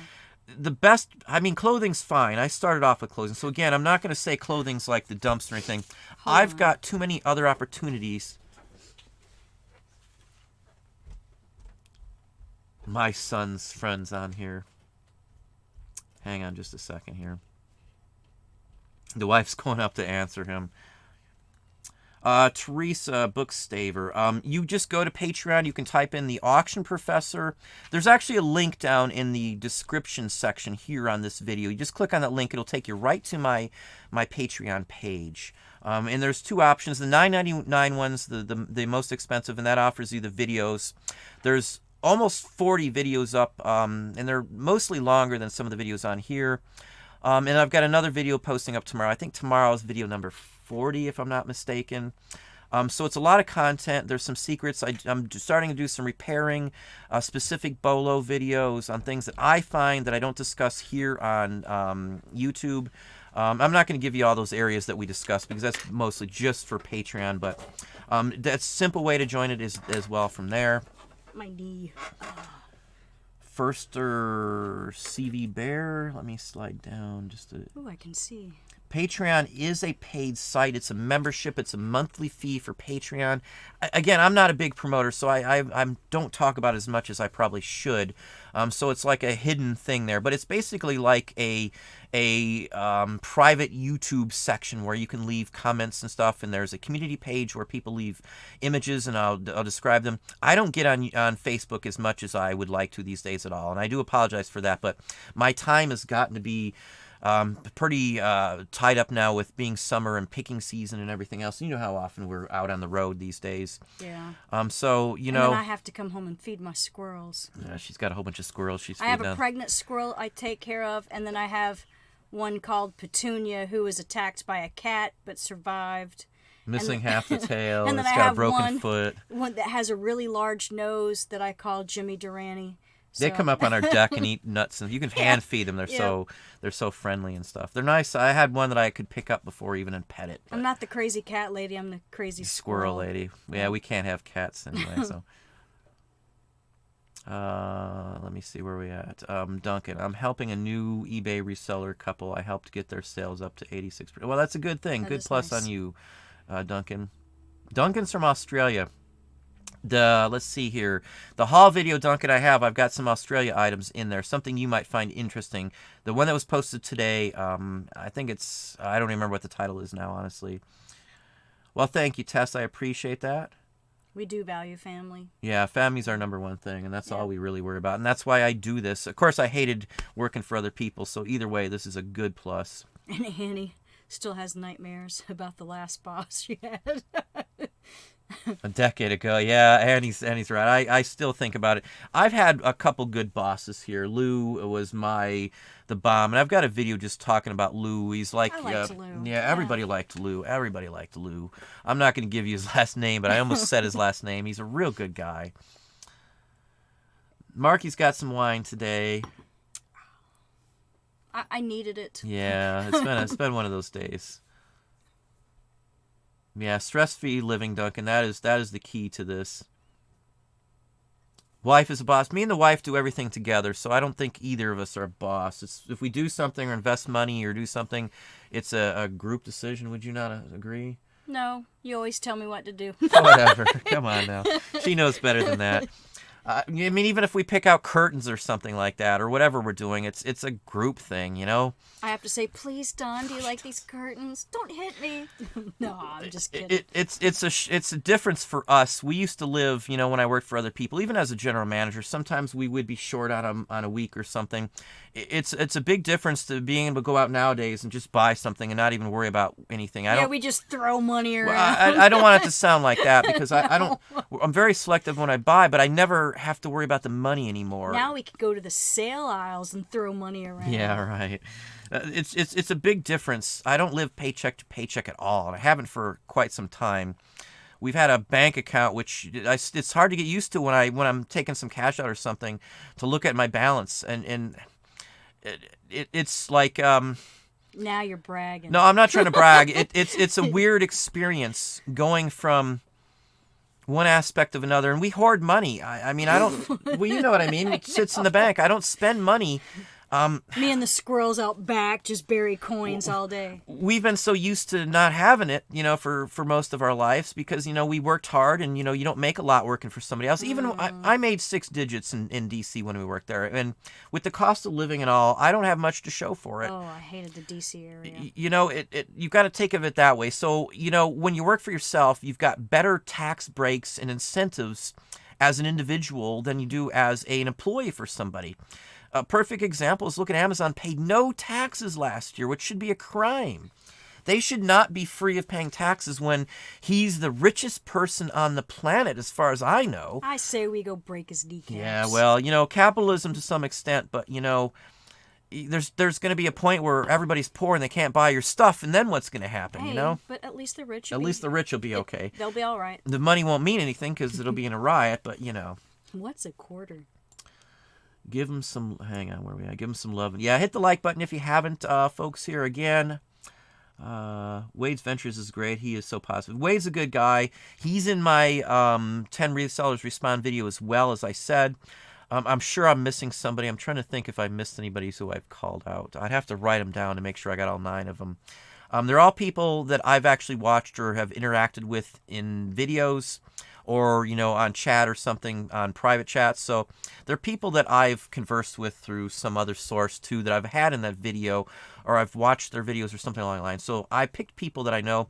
The best, clothing's fine. I started off with clothing. So again, I'm not going to say clothing's like the dumpster or anything. I've got too many other opportunities. My son's friend's on here. Hang on just a second here. The wife's going up to answer him. Teresa Bookstaver. You just go to Patreon. You can type in the Auction Professor. There's actually a link down in the description section here on this video. You just click on that link. It'll take you right to my Patreon page. And there's 2 options. The $9.99 one's the most expensive, and that offers you the videos. There's almost 40 videos up, and they're mostly longer than some of the videos on here. And I've got another video posting up tomorrow. I think tomorrow's video number 40, if I'm not mistaken. So it's a lot of content. There's some secrets. I'm starting to do some repairing, specific Bolo videos on things that I find that I don't discuss here on YouTube. I'm not going to give you all those areas that we discussed because that's mostly just for Patreon. But that's a simple way to join it is as well from there. My knee. Firster CV Bear. Let me slide down just a... Oh, I can see. Patreon is a paid site. It's a membership. It's a monthly fee for Patreon. Again, I'm not a big promoter, so I don't talk about it as much as I probably should. So it's like a hidden thing there. But it's basically like a private YouTube section where you can leave comments and stuff. And there's a community page where people leave images, and I'll describe them. I don't get on Facebook as much as I would like to these days at all. And I do apologize for that. But my time has gotten to be... Pretty tied up now with being summer and picking season and everything else. You know how often we're out on the road these days. Yeah. So, And then I have to come home and feed my squirrels. Yeah, she's got a whole bunch of squirrels she's I have feeding a on. pregnant squirrel I take care of, and then I have one called Petunia who was attacked by a cat but survived. Missing half the tail. And then It's I got a have broken foot. one that has a really large nose that I call Jimmy Durante. They come up on our deck and eat nuts, and you can hand feed them. They're so friendly and stuff. They're nice. I had one that I could pick up before even and pet it. I'm not the crazy cat lady. I'm the crazy Squirrel lady. Yeah, we can't have cats anyway. So, let me see where we at. Duncan, I'm helping a new eBay reseller couple. I helped get their sales up to 86%. Well, that's a good thing. Good plus nice. on you, Duncan. Duncan's from Australia. Let's see here. The haul video, Duncan, I've got some Australia items in there. Something you might find interesting. The one that was posted today, I think I don't remember what the title is now, honestly. Well, thank you, Tess. I appreciate that. We do value family. Yeah, family's our number one thing, and that's all we really worry about. And that's why I do this. Of course, I hated working for other people, so either way, this is a good plus. And Annie still has nightmares about the last boss she had. A decade ago, yeah, Annie's right. I still think about it. I've had a couple good bosses here. Lou was the bomb, and I've got a video just talking about Lou. He's like, I liked Lou. Yeah, everybody liked Lou. Everybody liked Lou. I'm not going to give you his last name, but I almost said his last name. He's a real good guy. Marky's got some wine today. I needed it. Yeah, it's been one of those days. Yeah, stress-free living, Duncan. That is the key to this. Wife is a boss. Me and the wife do everything together, so I don't think either of us are a boss. If we do something or invest money or do something, it's a group decision. Would you not agree? No, you always tell me what to do. Whatever. Come on now. She knows better than that. I mean, even if we pick out curtains or something like that, or whatever we're doing, it's a group thing, you know? I have to say, please, Don, do you like these curtains? Don't hit me. No, I'm just kidding. It's a difference for us. We used to live, you know, when I worked for other people, even as a general manager, sometimes we would be short on a week or something. It's a big difference to being able to go out nowadays and just buy something and not even worry about anything. We just throw money around. Well, I don't want it to sound like that because I'm very selective when I buy, but I never have to worry about the money anymore. Now we can go to the sale aisles and throw money around. Yeah, right. It's a big difference. I don't live paycheck to paycheck at all, and I haven't for quite some time. We've had a bank account, which it's hard to get used to when I'm taking some cash out or something, to look at my balance, and it's like. Now you're bragging. No, I'm not trying to brag. It's a weird experience going from one aspect of another, and we hoard money. I mean, I don't. Well, you know what I mean. It sits in the bank. I don't spend money. Me and the squirrels out back just bury coins all day. We've been so used to not having it, you know, for most of our lives because, you know, we worked hard and, you know, you don't make a lot working for somebody else. Even I made 6 digits in D.C. when we worked there. And with the cost of living and all, I don't have much to show for it. Oh, I hated the D.C. area. You know, you've got to think of it that way. So, you know, when you work for yourself, you've got better tax breaks and incentives as an individual than you do as an employee for somebody. A perfect example is look at Amazon paid no taxes last year, which should be a crime. They should not be free of paying taxes when he's the richest person on the planet, as far as I know. I say we go break his kneecaps. Yeah, well, you know, capitalism to some extent, but, you know, there's going to be a point where everybody's poor and they can't buy your stuff, and then what's going to happen, you know? But at least the rich will be okay. They'll be all right. The money won't mean anything because it'll be in a riot, but, you know. What's a quarter? Give them some, hang on, where are we at? Give them some love. Yeah, hit the like button if you haven't, folks, here again. Wade's Ventures is great. He is so positive. Wade's a good guy. He's in my 10 Resellers Respond video as well, as I said. I'm sure I'm missing somebody. I'm trying to think if I missed anybody who I've called out. I'd have to write them down to make sure I got all 9 of them. They're all people that I've actually watched or have interacted with in videos or, you know, on chat or something, on private chats. So they're people that I've conversed with through some other source, too, that I've had in that video, or I've watched their videos or something along the line. So I picked people that I know.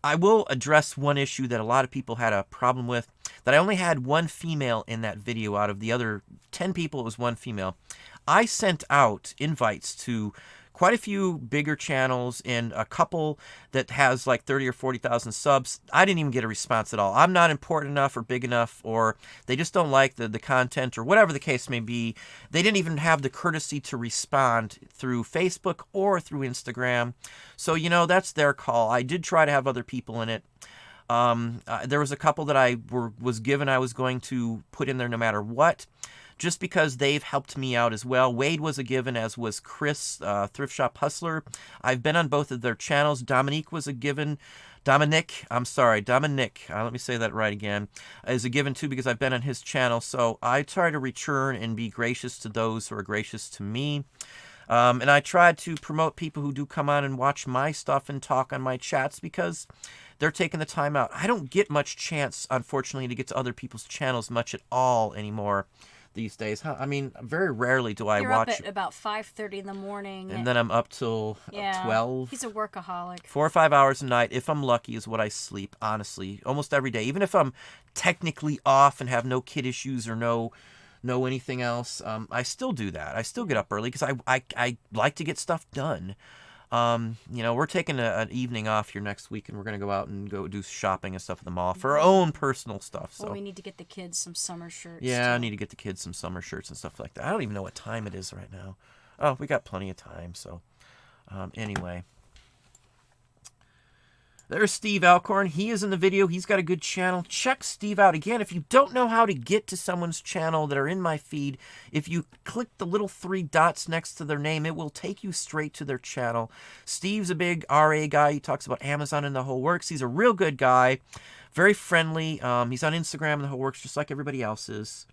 I will address one issue that a lot of people had a problem with, that I only had 1 female in that video. Out of the other 10 people, it was 1 female. I sent out invites to quite a few bigger channels and a couple that has like 30 or 40,000 subs. I didn't even get a response at all. I'm not important enough or big enough, or they just don't like the content or whatever the case may be. They didn't even have the courtesy to respond through Facebook or through Instagram. So, that's their call. I did try to have other people in it. There was a couple that I was given I was going to put in there no matter what, just because they've helped me out as well. Wade was a given, as was Chris, Thrift Shop Hustler. I've been on both of their channels. Dominic was a given. Dominic, let me say that right again, is a given too, because I've been on his channel. So I try to return and be gracious to those who are gracious to me. And I try to promote people who do come on and watch my stuff and talk on my chats, because they're taking the time out. I don't get much chance, unfortunately, to get to other people's channels much at all anymore these days. I mean, very rarely do I watch. You're up at about 5:30 in the morning. And then I'm up till 12. He's a workaholic. 4 or 5 hours a night, if I'm lucky, is what I sleep, honestly. Almost every day. Even if I'm technically off and have no kid issues or no anything else, I still do that. I still get up early because I like to get stuff done. We're taking an evening off here next week, and we're going to go out and go do shopping and stuff at the mall for our own personal stuff. So we need to get the kids some summer shirts. Yeah, too. I need to get the kids some summer shirts and stuff like that. I don't even know what time it is right now. Oh, we got plenty of time. So anyway. There's Steve Alcorn. He is in the video. He's got a good channel. Check Steve out. Again, if you don't know how to get to someone's channel that are in my feed, if you click the little 3 dots next to their name, it will take you straight to their channel. Steve's a big RA guy. He talks about Amazon and the whole works. He's a real good guy. Very friendly. He's on Instagram and the whole works, just like everybody else is.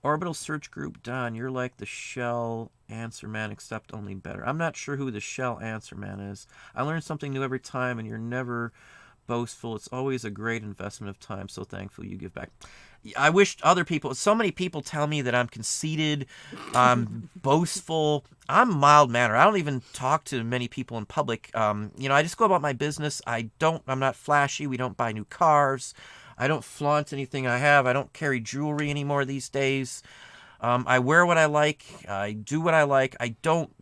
Orbital Search Group, Don, you're like the Shell Answer Man, except only better. I'm not sure who the Shell Answer Man is. I learn something new every time, and you're never boastful. It's always a great investment of time, so thankful you give back. I wish other people, so many people tell me that I'm conceited, I'm boastful. I'm mild-mannered. I don't even talk to many people in public. I just go about my business. I'm not flashy. We don't buy new cars. I don't flaunt anything I have. I don't carry jewelry anymore these days. I wear what I like. I do what I like. I don't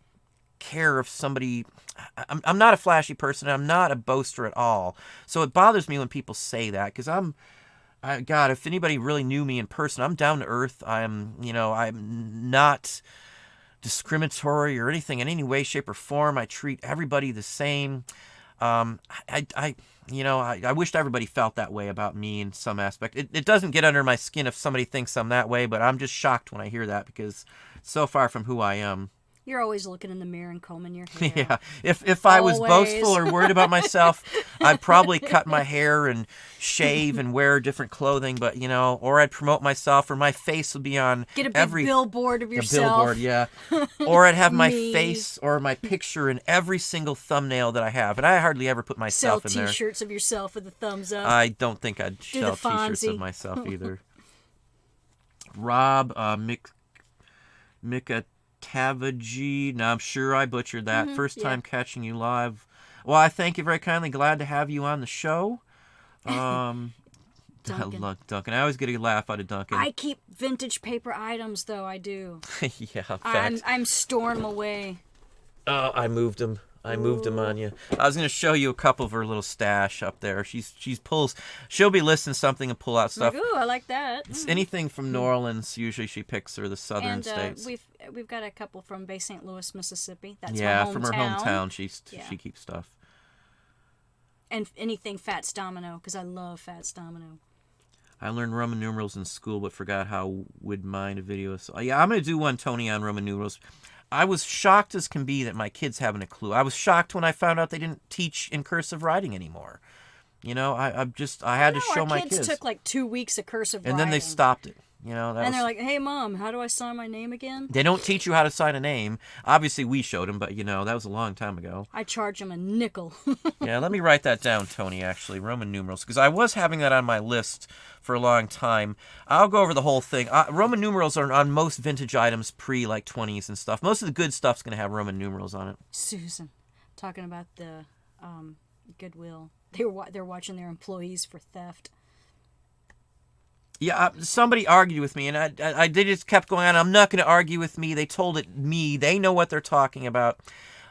care if somebody... I'm not a flashy person. I'm not a boaster at all. So it bothers me when people say that, because God, if anybody really knew me in person, I'm down to earth. I'm not discriminatory or anything in any way, shape, or form. I treat everybody the same. I wished everybody felt that way about me in some aspect. It doesn't get under my skin if somebody thinks I'm that way, but I'm just shocked when I hear that, because it's so far from who I am. You're always looking in the mirror and combing your hair. Yeah. If I was boastful or worried about myself, I'd probably cut my hair and shave and wear different clothing, but or I'd promote myself, or my face would be on Get a big billboard of yourself. A billboard, yeah. Or I'd have my face or my picture in every single thumbnail that I have, and I hardly ever put myself in there. Sell T-shirts of yourself with a thumbs up. I don't think I'd sell T-shirts of myself either. Rob Mikatavaji. Now, I'm sure I butchered that. First time catching you live. Well, I thank you very kindly. Glad to have you on the show. Duncan. I love Duncan. I always get a laugh out of Duncan. I keep vintage paper items, though. I do. Yeah, facts. I'm storing them away. Oh, I moved them. On you. I was going to show you a couple of her little stash up there. She'll be listing something and pull out stuff. Ooh, I like that. It's anything from New Orleans. Usually she picks, or the southern states. We've got a couple from Bay St. Louis, Mississippi. That's from her hometown. She keeps stuff. And anything Fats Domino, because I love Fats Domino. I learned Roman numerals in school, but forgot how would mind a video. So, yeah, I'm going to do one, Tony, on Roman numerals. I was shocked as can be that my kids haven't a clue. I was shocked when I found out they didn't teach in cursive writing anymore. I had to show my kids. Our kids took like 2 weeks of cursive writing. And then they stopped it. They're like, "Hey, Mom, how do I sign my name again?" They don't teach you how to sign a name. Obviously, we showed them, but, that was a long time ago. I charge them a nickel. Yeah, let me write that down, Tony, actually, Roman numerals, because I was having that on my list for a long time. I'll go over the whole thing. Roman numerals are on most vintage items like 20s and stuff. Most of the good stuff's going to have Roman numerals on it. Susan, talking about the Goodwill. They're watching their employees for theft. Yeah, somebody argued with me, and they just kept going on. I'm not going to argue with me. They told it me. They know what they're talking about.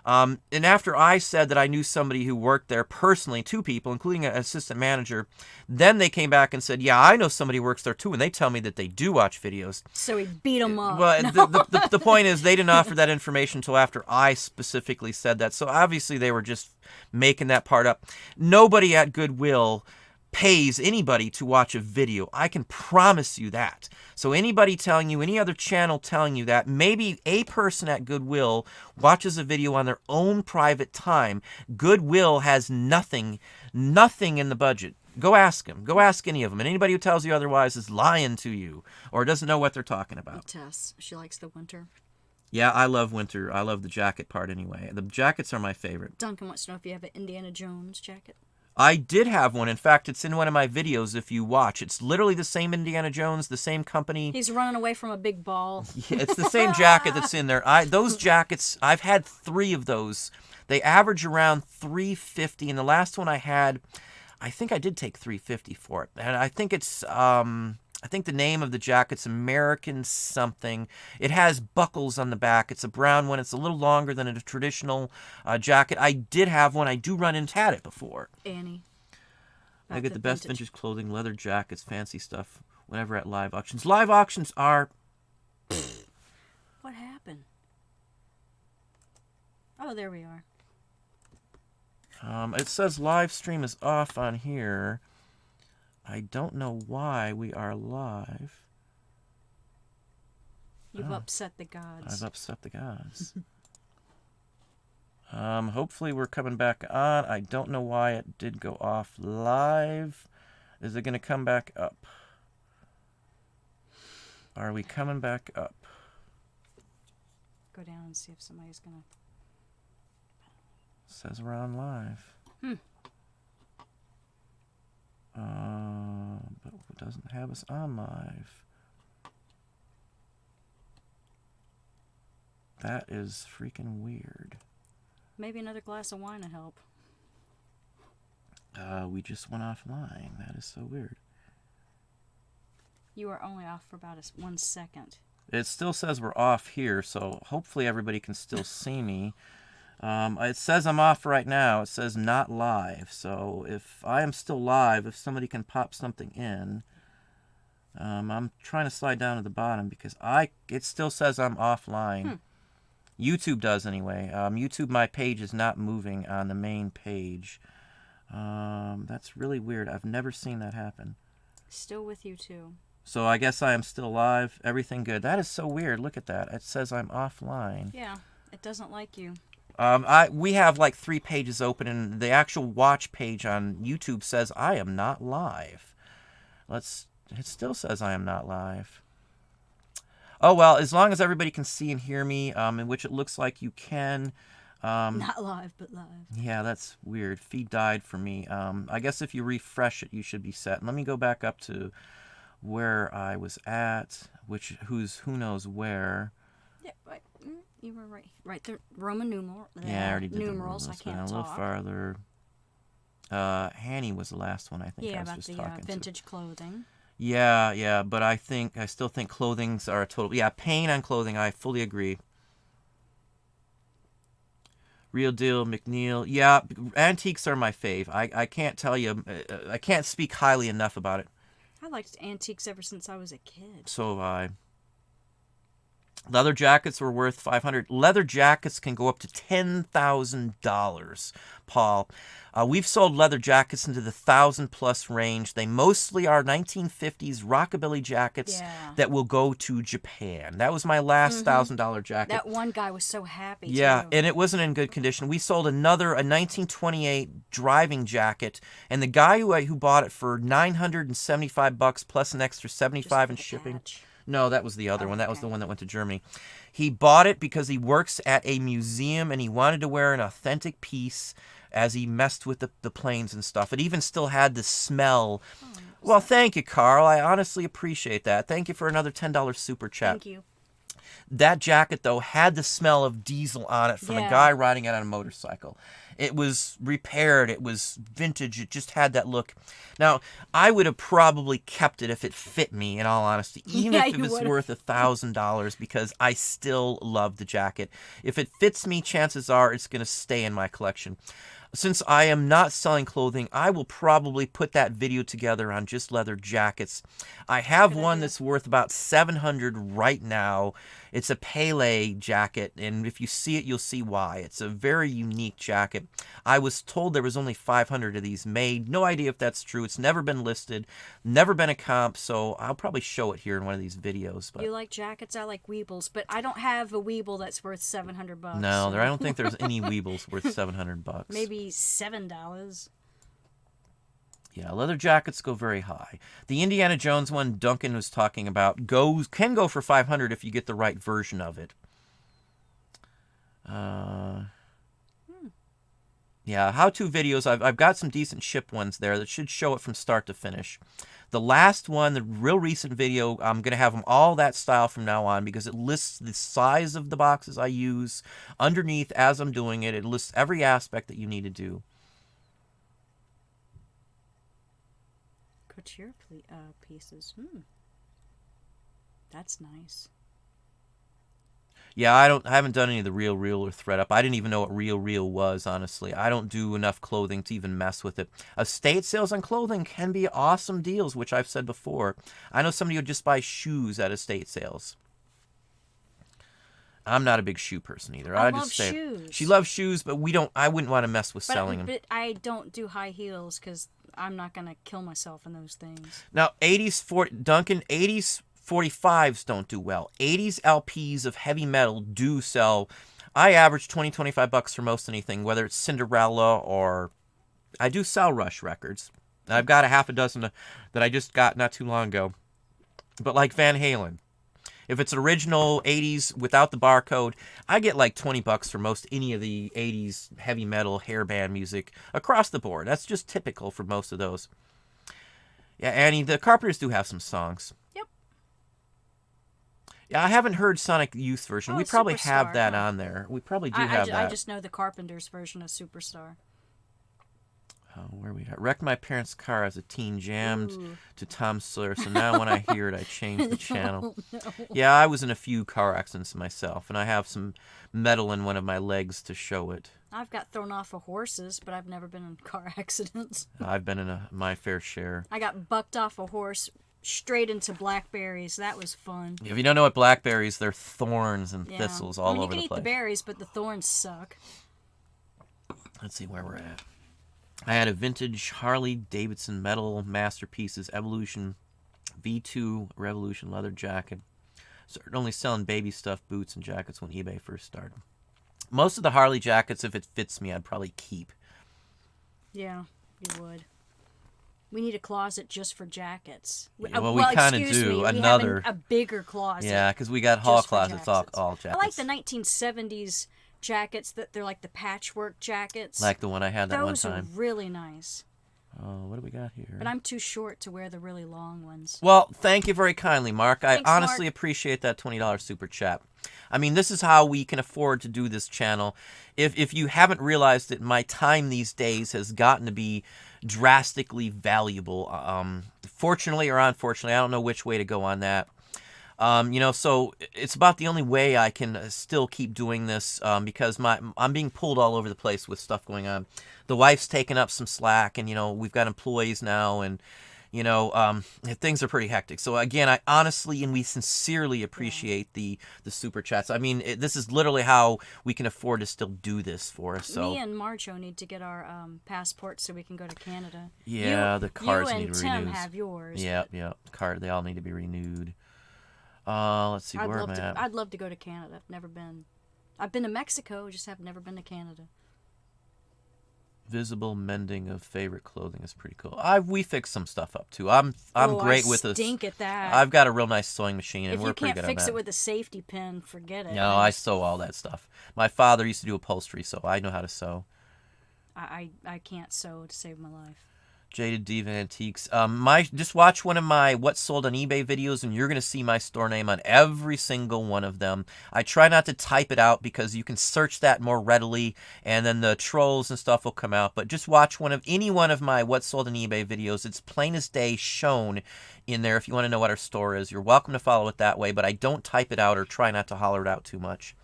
And after I said that I knew somebody who worked there personally, 2 people, including an assistant manager, then they came back and said, yeah, I know somebody who works there too, and they tell me that they do watch videos. So he beat him up. Well, No. the point is they didn't offer that information until after I specifically said that. So obviously they were just making that part up. Nobody at Goodwill pays anybody to watch a video. I can promise you that. So anybody telling you, any other channel telling you that, maybe a person at Goodwill watches a video on their own private time. Goodwill has nothing in the budget. Go ask them. Go ask any of them. And anybody who tells you otherwise is lying to you or doesn't know what they're talking about. Tess, she likes the winter. Yeah, I love winter. I love the jacket part anyway. The jackets are my favorite. Duncan wants to know if you have an Indiana Jones jacket. I did have one. In fact, it's in one of my videos if you watch. It's literally the same Indiana Jones, the same company. He's running away from a big ball. Yeah, it's the same jacket that's in there. Those jackets, I've had 3 of those. They average around $350, and the last one I had, I think I did take $350 for it. And I think it's I think the name of the jacket's American something. It has buckles on the back. It's a brown one. It's a little longer than a traditional jacket. I did have one. I do run into had it before. Annie. I get the best vintage clothing, leather jackets, fancy stuff whenever at live auctions. Live auctions are... What happened? Oh, there we are. It says live stream is off on here. I don't know why we are live. You've upset the gods. I've upset the gods. Hopefully we're coming back on. I don't know why it did go off live. Is it going to come back up? Are we coming back up? Go down and see if somebody's going to... Says we're on live. But it doesn't have us on live. That is freaking weird. Maybe another glass of wine will help. We just went offline. That is so weird. You are only off for about 1 second. It still says we're off here, so hopefully everybody can still see me. It says I'm off right now. It says not live. So if I am still live, if somebody can pop something in, I'm trying to slide down to the bottom because it still says I'm offline. YouTube does anyway. YouTube, my page is not moving on the main page. That's really weird. I've never seen that happen. Still with you too. So I guess I am still live. Everything good. That is so weird. Look at that. It says I'm offline. Yeah, it doesn't like you. We have like 3 pages open, and the actual watch page on YouTube says I am not live. It still says I am not live. Oh, well, as long as everybody can see and hear me, in which it looks like you can. Not live, but live. Yeah, that's weird. Feed died for me. I guess if you refresh it, you should be set. Let me go back up to where I was at, who knows where. Yeah, right. You were right. Right there. Roman numeral. Yeah, I already did numerals. I can't talk. A little farther. Hanny was the last one I think I was about just the talking vintage clothing. Yeah, but I still think clothings are a total... Yeah, pain on clothing, I fully agree. Real Deal, McNeil. Yeah, antiques are my fave. I can't tell you... I can't speak highly enough about it. I liked antiques ever since I was a kid. So have I. Leather jackets were worth $500. Leather jackets can go up to $10,000, Paul. We've sold leather jackets into the 1,000+ range. They mostly are 1950s rockabilly jackets that will go to Japan. That was my last $1,000 jacket. That one guy was so happy. Yeah, too. and it wasn't in good condition. We sold a 1928 driving jacket, and the guy who bought it for $975 plus an extra $75 in shipping. Patch. No, that was the other one. That was the one that went to Germany. He bought it because he works at a museum and he wanted to wear an authentic piece as he messed with the planes and stuff. It even still had the smell. Well, thank you, Carl. I honestly appreciate that. Thank you for another $10 super chat. Thank you. That jacket, though, had the smell of diesel on it from a guy riding it on a motorcycle. It was repaired. It was vintage. It just had that look. Now, I would have probably kept it if it fit me, in all honesty, even Yeah, if it you was would've. worth $1,000, because I still love the jacket. If it fits me, chances are it's going to stay in my collection. Since I am not selling clothing, I will probably put that video together on just leather jackets. I have Good one idea. that's worth about $700 right now. It's a Pele jacket, and if you see it, you'll see why. It's a very unique jacket. I was told there was only 500 of these made. No idea if that's true. It's never been listed, never been a comp, so I'll probably show it here in one of these videos. But You like jackets? I like Weebles, but I don't have a Weeble that's worth $700. no, so I don't think there's any Weebles worth $700. maybe $7. Yeah, leather jackets go very high. The Indiana Jones one Duncan was talking about can go for 500 if you get the right version of it. Yeah, how-to videos. I've got some decent ship ones there that should show it from start to finish. The last one, the real recent video, I'm going to have them all that style from now on because it lists the size of the boxes I use underneath as I'm doing it. It lists every aspect that you need to do. Couture pieces. That's nice. Yeah, I haven't done any of the Real or Thread Up. I didn't even know what Real was, honestly. I don't do enough clothing to even mess with it. Estate sales on clothing can be awesome deals, which I've said before. I know somebody would just buy shoes at estate sales. I'm not a big shoe person either. I just love say shoes. she loves shoes, but I wouldn't want to mess with selling them. But I don't do high heels because I'm not going to kill myself in those things. Now, Duncan, 80s 45s don't do well. 80s LPs of heavy metal do sell. I average $20-25 for most anything, whether it's Cinderella or I do sell Rush records. I've got a half a dozen that I just got not too long ago. But like Van Halen, if it's original 80s without the barcode, I get like $20 for most any of the 80s heavy metal hairband music across the board. That's just typical for most of those. Yeah, Annie, the Carpenters do have some songs. Yep. Yeah, I haven't heard Sonic Youth version. Oh, We probably Superstar, have that huh? on there. We probably do have that. I just know the Carpenters version of Superstar. Oh, where we at? Wrecked my parents' car as a teen, jammed Ooh. to Tom Sawyer, so now when I hear it, I change the channel. No. Yeah, I was in a few car accidents myself, and I have some metal in one of my legs to show it. I've got thrown off of horses, but I've never been in car accidents. I've been in my fair share. I got bucked off a horse straight into blackberries. That was fun. If you don't know what blackberries, they're thorns and thistles all You over can the eat place. the berries, but the thorns suck. Let's see where we're at. I had a vintage Harley Davidson metal masterpieces Evolution V2 Revolution leather jacket. Started only selling baby stuff, boots, and jackets when eBay first started. Most of the Harley jackets, if it fits me, I'd probably keep. Yeah, you would. We need a closet just for jackets. Yeah, well, we kinda excuse do. me, we Another- have a bigger closet. Yeah, because we got hall just for closets, all jackets. jackets. I like the 1970s jackets that they're like the patchwork jackets. Like the one I had that one Those are time. really nice. Oh, what do we got here? But I'm too short to wear the really long ones. Well, thank you very kindly, Mark. I Thanks, honestly Mark. appreciate that $20 super chat. I mean, this is how we can afford to do this channel. If you haven't realized it, my time these days has gotten to be drastically valuable. Fortunately or unfortunately, I don't know which way to go on that. So it's about the only way I can still keep doing this because I'm being pulled all over the place with stuff going on. The wife's taking up some slack, and we've got employees now, and things are pretty hectic. So again, I honestly and we sincerely appreciate the super chats. I mean, this is literally how we can afford to still do this for us. So Me and Marjo need to get our passports so we can go to Canada. yeah, the cards you need and to be Tim renewed. have yours. Yeah, card. They all need to be renewed. Let's see where I'm at. I'd love to go to Canada. I've never been. I've been to Mexico, just have never been to Canada. Visible mending of favorite clothing is pretty cool. We fixed some stuff up too. I'm great with this. Stink at that. I've got a real nice sewing machine, and if we're you pretty can't good fix at that. it with a safety pin, forget it. No, I sew all that stuff. My father used to do upholstery, so I know how to sew. I can't sew to save my life. Jaded Diva Antiques. Just watch one of my What's Sold on eBay videos, and you're going to see my store name on every single one of them. I try not to type it out because you can search that more readily, and then the trolls and stuff will come out. But just watch any one of my What's Sold on eBay videos. It's plain as day shown in there if you want to know what our store is. You're welcome to follow it that way, but I don't type it out or try not to holler it out too much.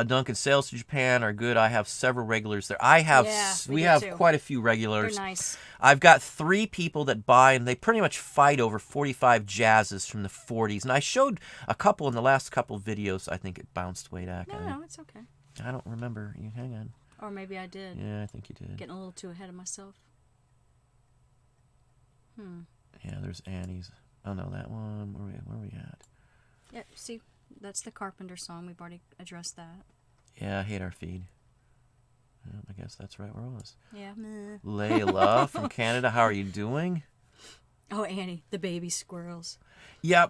Duncan, sales to Japan are good. I have several regulars there. We have too. Quite a few regulars. They're nice. I've got 3 people that buy, and they pretty much fight over 45 jazzes from the 40s. And I showed a couple in the last couple videos. I think it bounced way back. No, it's okay. I don't remember. Hang on. Or maybe I did. Yeah, I think you did. Getting a little too ahead of myself. Yeah, there's Annie's. Oh, no, that one. Where are we at? Yeah, see, that's the Carpenter song. We've already addressed that. Yeah, I hate our feed. Well, I guess that's right where it was. Yeah. Layla from Canada, how are you doing? Oh, Annie, the baby squirrels. Yeah,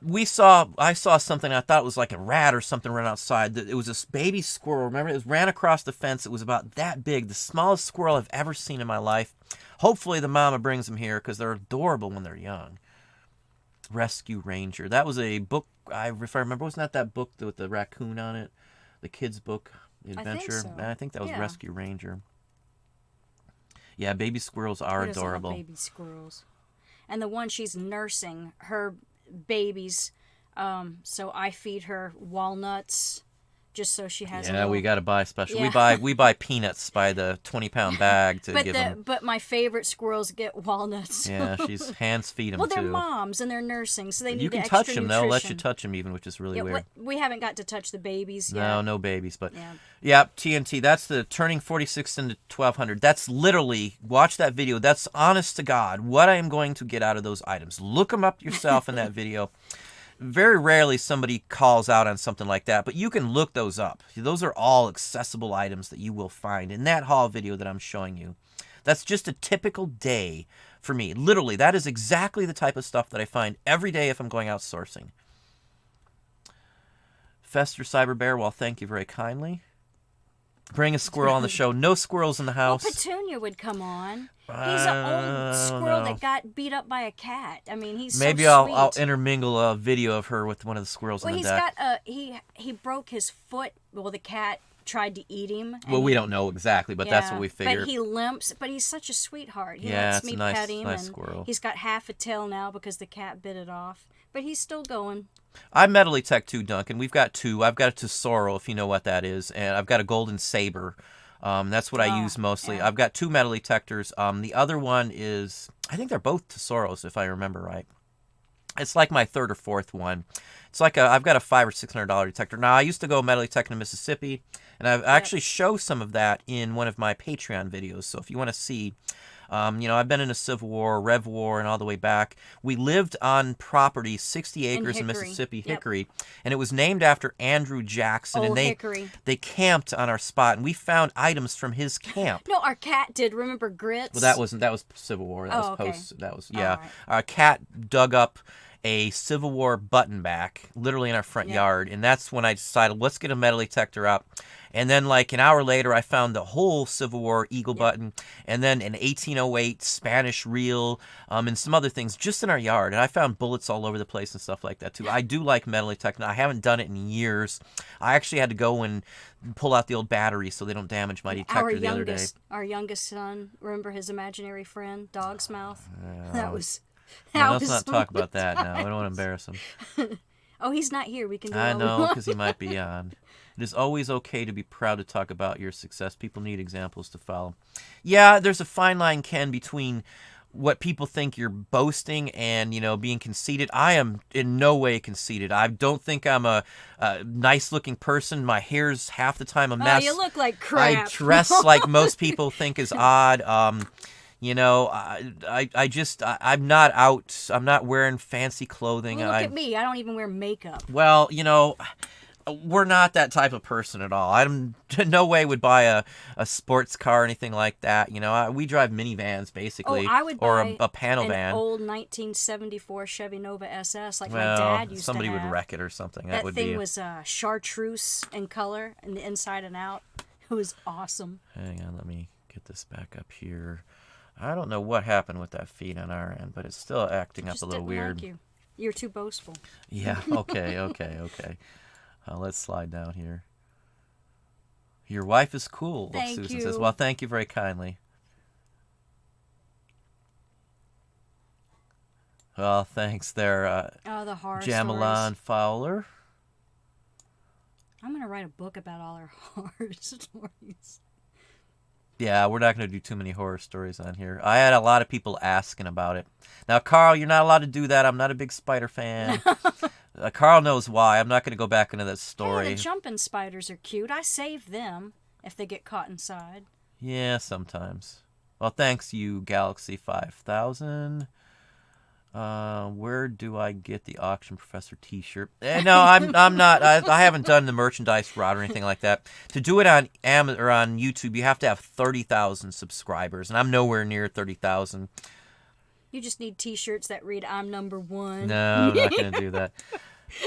I saw something. I thought it was like a rat or something run outside. It was this baby squirrel. Remember, it ran across the fence. It was about that big, the smallest squirrel I've ever seen in my life. Hopefully the mama brings them here because they're adorable when they're young. Rescue Ranger. That was a book, if I remember, wasn't that book with the raccoon on it? The kids' book, The Adventure? I think so. I think that was Yeah. Rescue Ranger. Yeah, baby squirrels are adorable. Baby squirrels. And the one she's nursing, her babies, so I feed her walnuts just so she has a little... we got to buy special. Yeah. We buy peanuts by the 20-pound bag to give them. But my favorite squirrels get walnuts. Yeah, she's hands feed them well, too. they're moms and they're nursing, so they need You can extra touch them. nutrition. They'll let you touch them even, which is really weird. We haven't got to touch the babies yet. No babies, but yeah, TNT. That's the turning 46 into 1200. That's literally, watch that video. That's honest to God what I am going to get out of those items. Look them up yourself in that video. Very rarely somebody calls out on something like that, but you can look those up. Those are all accessible items that you will find in that haul video that I'm showing you. That's just a typical day for me. Literally, that is exactly the type of stuff that I find every day if I'm going out sourcing. Fester Cyber Bear, well, thank you very kindly. Bring a squirrel on the show. No squirrels in the house. Well, Petunia would come on. He's an old squirrel that got beat up by a cat. I mean, he's maybe so sweet. I'll intermingle a video of her with one of the squirrels on the deck. He broke his foot. Well, the cat tried to eat him. Well, we don't know exactly, but that's what we figured. But he limps. But he's such a sweetheart. He Yeah, lets it's me a nice, pet him. nice And squirrel. he's got half a tail now because the cat bit it off. But he's still going. I Metally Tech too, Duncan. We've got 2. I've got a Tesoro, if you know what that is, and I've got a Golden Saber. That's what I use mostly. Yeah. I've got 2 metal detectors. The other one is, I think they're both Tesoros, if I remember right. It's like my 3rd or 4th one. It's like I've got a $500 or $600 detector. Now, I used to go metal detecting in Mississippi, and I've actually show some of that in one of my Patreon videos. So if you want to see, I've been in the Civil War, Rev War, and all the way back. We lived on property, 60 acres in Mississippi, Hickory, and it was named after Andrew Jackson. And they camped on our spot, and we found items from his camp. No, our cat did. Remember Grits? Well, that was Civil War. That was post. That was Right. Our cat dug up a Civil War button back, literally in our front yard, and that's when I decided, let's get a metal detector up. And then, like an hour later, I found the whole Civil War eagle button, and then an 1808 Spanish reel, and some other things just in our yard. And I found bullets all over the place and stuff like that too. I do like metal detecting. I haven't done it in years. I actually had to go and pull out the old batteries so they don't damage my detector the other day. Our youngest son, remember his imaginary friend, Dog's Mouth? Let's not talk about that now. I don't want to embarrass him. Oh, he's not here. We can do I it. know, because he might be on. It is always okay to be proud to talk about your success. People need examples to follow. Yeah, there's a fine line, Ken, between what people think you're boasting and, being conceited. I am in no way conceited. I don't think I'm a nice-looking person. My hair's half the time a mess. Oh, you look like crap. I dress like most people think is odd. I'm not out. I'm not wearing fancy clothing. Well, look at me. I don't even wear makeup. Well, we're not that type of person at all. I'm in no way would buy a sports car or anything like that. We drive minivans basically, I would or buy a panel van. An old 1974 Chevy Nova SS like my dad used somebody to have. would wreck it or something. That would thing be was chartreuse in color, and the inside and out. It was awesome. Hang on, let me get this back up here. I don't know what happened with that feed on our end, but it's still acting up Just a little didn't weird. like you. You're too boastful. Yeah, okay. Let's slide down here. Your wife is cool, Thank Susan you. says. Well, thank you very kindly. Well, thanks there, Oh, the horror Jamelon stories. Fowler. I'm gonna write a book about all our horror stories. Yeah, we're not going to do too many horror stories on here. I had a lot of people asking about it. Now, Carl, you're not allowed to do that. I'm not a big spider fan. Carl knows why. I'm not going to go back into that story. Hey, the jumping spiders are cute. I save them if they get caught inside. Yeah, sometimes. Well, thanks you, Galaxy 5000. Where do I get the Auction Professor T-shirt? No, I'm not. I haven't done the merchandise route or anything like that. To do it on Amazon or on YouTube, you have to have 30,000 subscribers, and I'm nowhere near 30,000. You just need T-shirts that read "I'm number one." No, I'm not going to do that.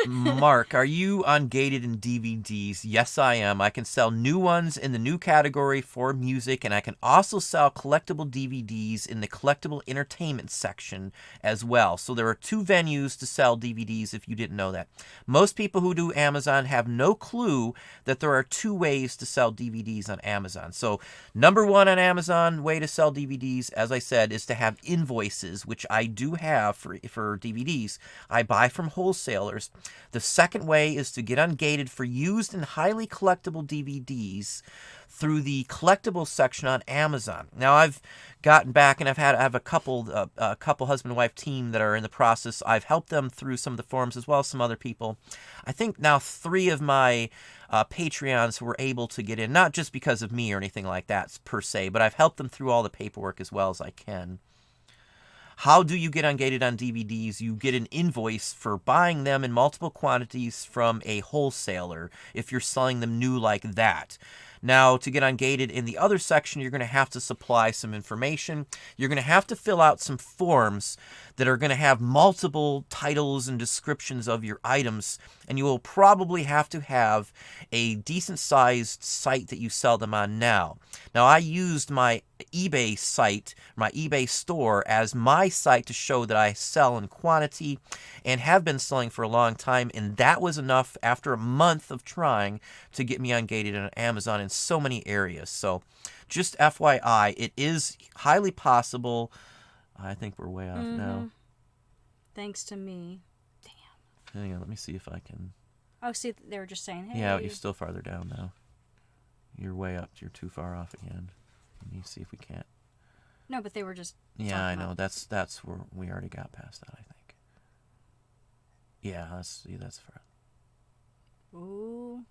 Mark, are you ungated in DVDs? Yes, I am. I can sell new ones in the new category for music, and I can also sell collectible DVDs in the collectible entertainment section as well. So there are two venues to sell DVDs if you didn't know that. Most people who do Amazon have no clue that there are two ways to sell DVDs on Amazon. So number one on Amazon way to sell DVDs, as I said, is to have invoices, which I do have for DVDs. I buy from wholesalers. The second way is to get ungated for used and highly collectible DVDs through the collectibles section on Amazon. Now, I've gotten back and I have a couple husband and wife team that are in the process. I've helped them through some of the forums as well as some other people. I think now 3 of my Patreons were able to get in, not just because of me or anything like that per se, but I've helped them through all the paperwork as well as I can. How do you get ungated on DVDs? You get an invoice for buying them in multiple quantities from a wholesaler if you're selling them new like that. Now, to get ungated in the other section, you're going to have to supply some information. You're going to have to fill out some forms that are going to have multiple titles and descriptions of your items, and you will probably have to have a decent-sized site that you sell them on now. Now, I used my eBay site, my eBay store, as my site to show that I sell in quantity and have been selling for a long time, and that was enough after a month of trying to get me ungated on Amazon in so many areas. So just FYI, it is highly possible. I think we're way off now. Thanks to me. Hang on, let me see if I can. Oh, see, they were just saying, hey. Yeah, you're still farther down now. You're way up. You're too far off again. Let me see if we can't. No, but they were just. Yeah, I know. That's where we already got past that, I think. Yeah, that's far. Ooh.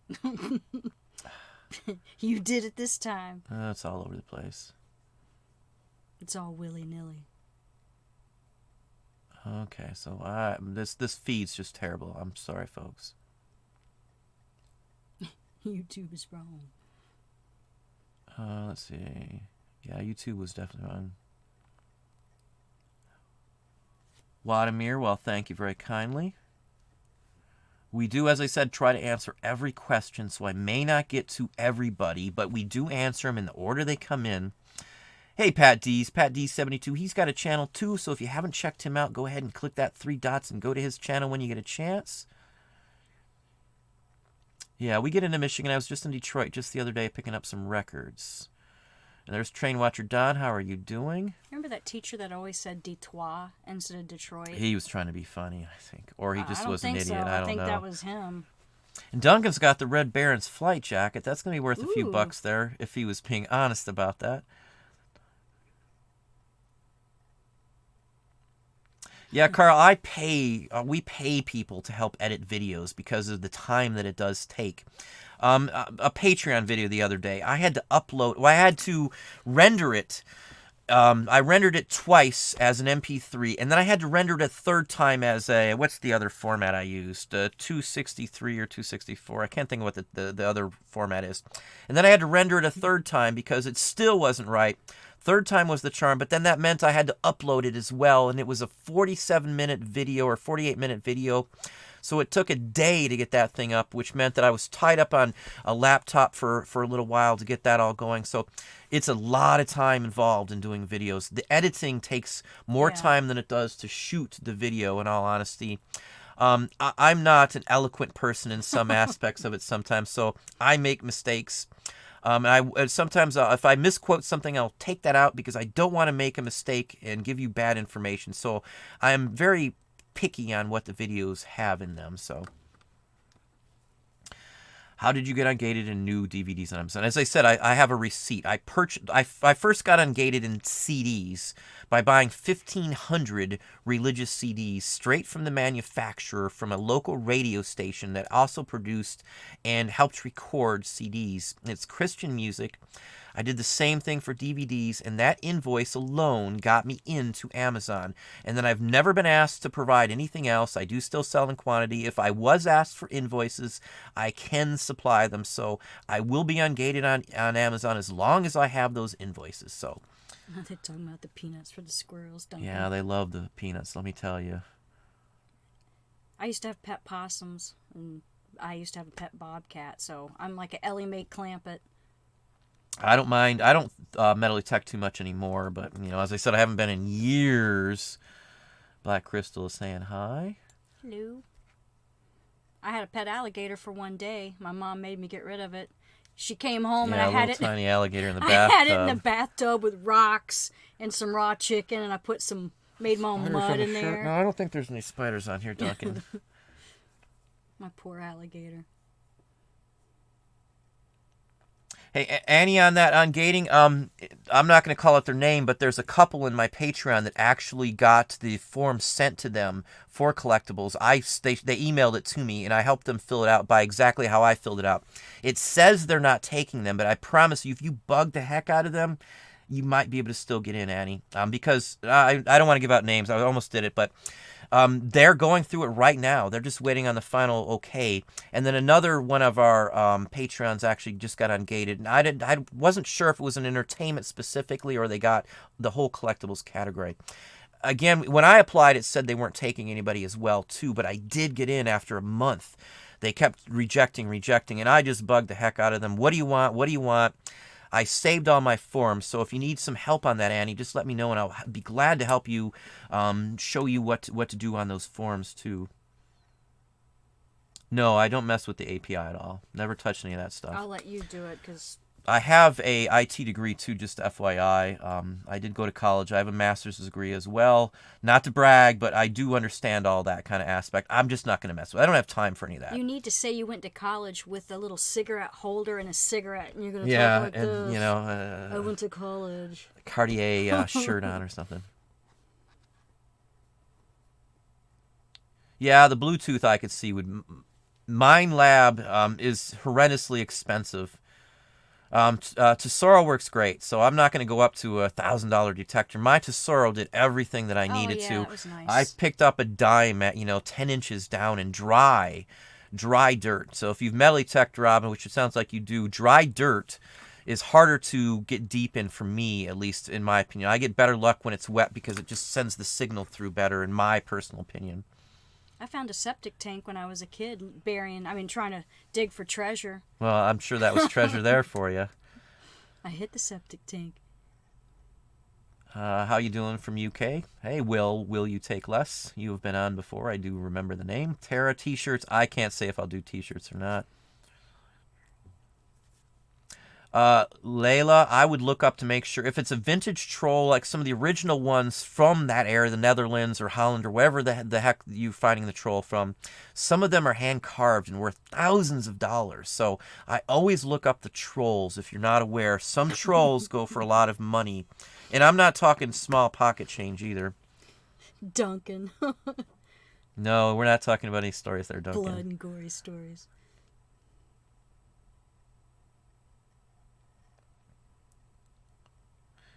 You did it this time. It's all over the place. It's all willy-nilly. Okay, so this feed's just terrible. I'm sorry, folks. YouTube is wrong. Let's see. Yeah, YouTube was definitely wrong. Vladimir, well, thank you very kindly. We do, as I said, try to answer every question, so I may not get to everybody, but we do answer them in the order they come in. Hey, Pat D72, he's got a channel too, so if you haven't checked him out, go ahead and click that 3 dots and go to his channel when you get a chance. Yeah, we get into Michigan. I was just in Detroit just the other day picking up some records. And there's Train Watcher Don. How are you doing? Remember that teacher that always said Detroit instead of Detroit? He was trying to be funny, I think. Or he just was an idiot. So. I don't know. I think that was him. And Duncan's got the Red Baron's flight jacket. That's going to be worth a few bucks there if he was being honest about that. Yeah, Carl, we pay people to help edit videos because of the time that it does take. A Patreon video the other day, I had to render it. I rendered it twice as an MP3, and then I had to render it a third time as what's the other format I used? 263 or 264. I can't think of what the other format is. And then I had to render it a third time because it still wasn't right. Third time was the charm, but then that meant I had to upload it as well, and it was a 47-minute video or 48-minute video. So it took a day to get that thing up, which meant that I was tied up on a laptop for a little while to get that all going. So it's a lot of time involved in doing videos. The editing takes more time than it does to shoot the video, in all honesty. I'm not an eloquent person in some aspects of it sometimes, so I make mistakes. And sometimes if I misquote something, I'll take that out because I don't want to make a mistake and give you bad information. So I am very picky on what the videos have in them. So how did you get ungated in new DVDs on Amazon? As I said, I have a receipt. I first got ungated in CDs by buying 1,500 religious CDs straight from the manufacturer from a local radio station that also produced and helped record CDs. It's Christian music. I did the same thing for DVDs, and that invoice alone got me into Amazon. And then I've never been asked to provide anything else. I do still sell in quantity. If I was asked for invoices, I can supply them. So I will be ungated on Amazon as long as I have those invoices. So they're talking about the peanuts for the squirrels, don't yeah, they love the peanuts, let me tell you. I used to have pet possums, and I used to have a pet bobcat, so I'm like a Ellie Mae Clampett. I don't mind. I don't metal detect too much anymore, but, as I said, I haven't been in years. Black Crystal is saying hi. Hello. I had a pet alligator for one day. My mom made me get rid of it. She came home and I had it. Tiny alligator in the bathtub. I had it in the bathtub with rocks and some raw chicken, and I made my own mud in there. No, I don't think there's any spiders on here, Duncan. My poor alligator. Hey, Annie, on that ungating, I'm not going to call out their name, but there's a couple in my Patreon that actually got the form sent to them for collectibles. They emailed it to me, and I helped them fill it out by exactly how I filled it out. It says they're not taking them, but I promise you, if you bug the heck out of them, you might be able to still get in, Annie. Because I don't want to give out names. I almost did it, but they're going through it right now. They're just waiting on the final okay. And then another one of our Patreons actually just got ungated. And I wasn't sure if it was an entertainment specifically or they got the whole collectibles category. Again, when I applied, it said they weren't taking anybody as well, too. But I did get in after a month. They kept rejecting. And I just bugged the heck out of them. What do you want? I saved all my forms, so if you need some help on that, Annie, just let me know, and I'll be glad to help you, show you what to do on those forms, too. No, I don't mess with the API at all. Never touched any of that stuff. I'll let you do it, because I have a IT degree, too, just FYI. I did go to college. I have a master's degree as well. Not to brag, but I do understand all that kind of aspect. I'm just not going to mess with it. I don't have time for any of that. You need to say you went to college with a little cigarette holder and a cigarette, and you're going to talk like this. I went to college. Cartier shirt on or something. Yeah, the Bluetooth I could see would... Mine Lab is horrendously expensive. Tesoro works great, so I'm not going to go up to a $1,000 detector. My Tesoro did everything that I needed to. That was nice. I picked up a dime at 10 inches down in dry dirt. So if you've metal detected, Robin, which it sounds like you do, dry dirt is harder to get deep in for me, at least in my opinion. I get better luck when it's wet because it just sends the signal through better, in my personal opinion. I found a septic tank when I was a kid, trying to dig for treasure. Well, I'm sure that was treasure there for you. I hit the septic tank. How you doing from UK? Hey, will you take less? You have been on before. I do remember the name. Tara t-shirts. I can't say if I'll do t-shirts or not. Layla, I would look up to make sure if it's a vintage troll, like some of the original ones from that era, the Netherlands or Holland or wherever the heck you're finding the troll from. Some of them are hand carved and worth thousands of dollars. So I always look up the trolls. If you're not aware, some trolls go for a lot of money, and I'm not talking small pocket change either. Duncan. No, we're not talking about any stories there, Duncan. Blood and gory stories.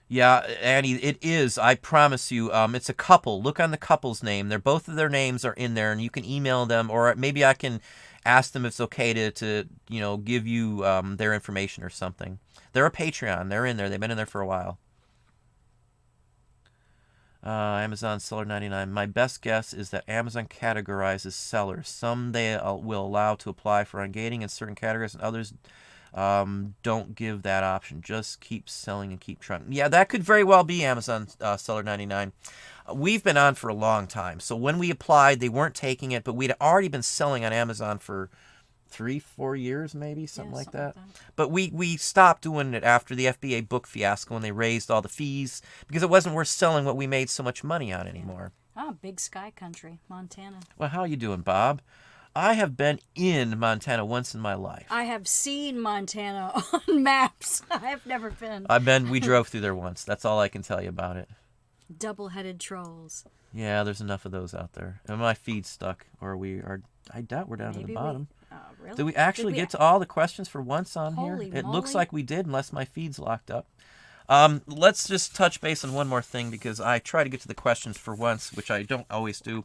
Yeah, Annie, it is. I promise you. It's a couple. Look on the couple's name. Both of their names are in there, and you can email them, or maybe I can ask them if it's okay to give you their information or something. They're a Patreon. They're in there. They've been in there for a while. Amazon seller 99. My best guess is that Amazon categorizes sellers. Some they will allow to apply for ungating in certain categories, and others don't give that option. Just keep selling and keep trying. Yeah, that could very well be Amazon seller 99. We've been on for a long time. So when we applied, they weren't taking it, but we'd already been selling on Amazon for 3-4 years, maybe something like that. But we stopped doing it after the FBA book fiasco when they raised all the fees because it wasn't worth selling what we made so much money on anymore. Oh, big sky country, Montana. Well, how you doing, Bob? I have been in Montana once in my life. I have seen Montana on maps. I have never been. We drove through there once. That's all I can tell you about it. Double-headed trolls. Yeah, there's enough of those out there. And my feed's stuck, or I doubt we're down to the bottom. Really? Did we actually get to all the questions for once on here? Holy It looks moly. like we did, unless my feed's locked up. Let's just touch base on one more thing, because I try to get to the questions for once, which I don't always do.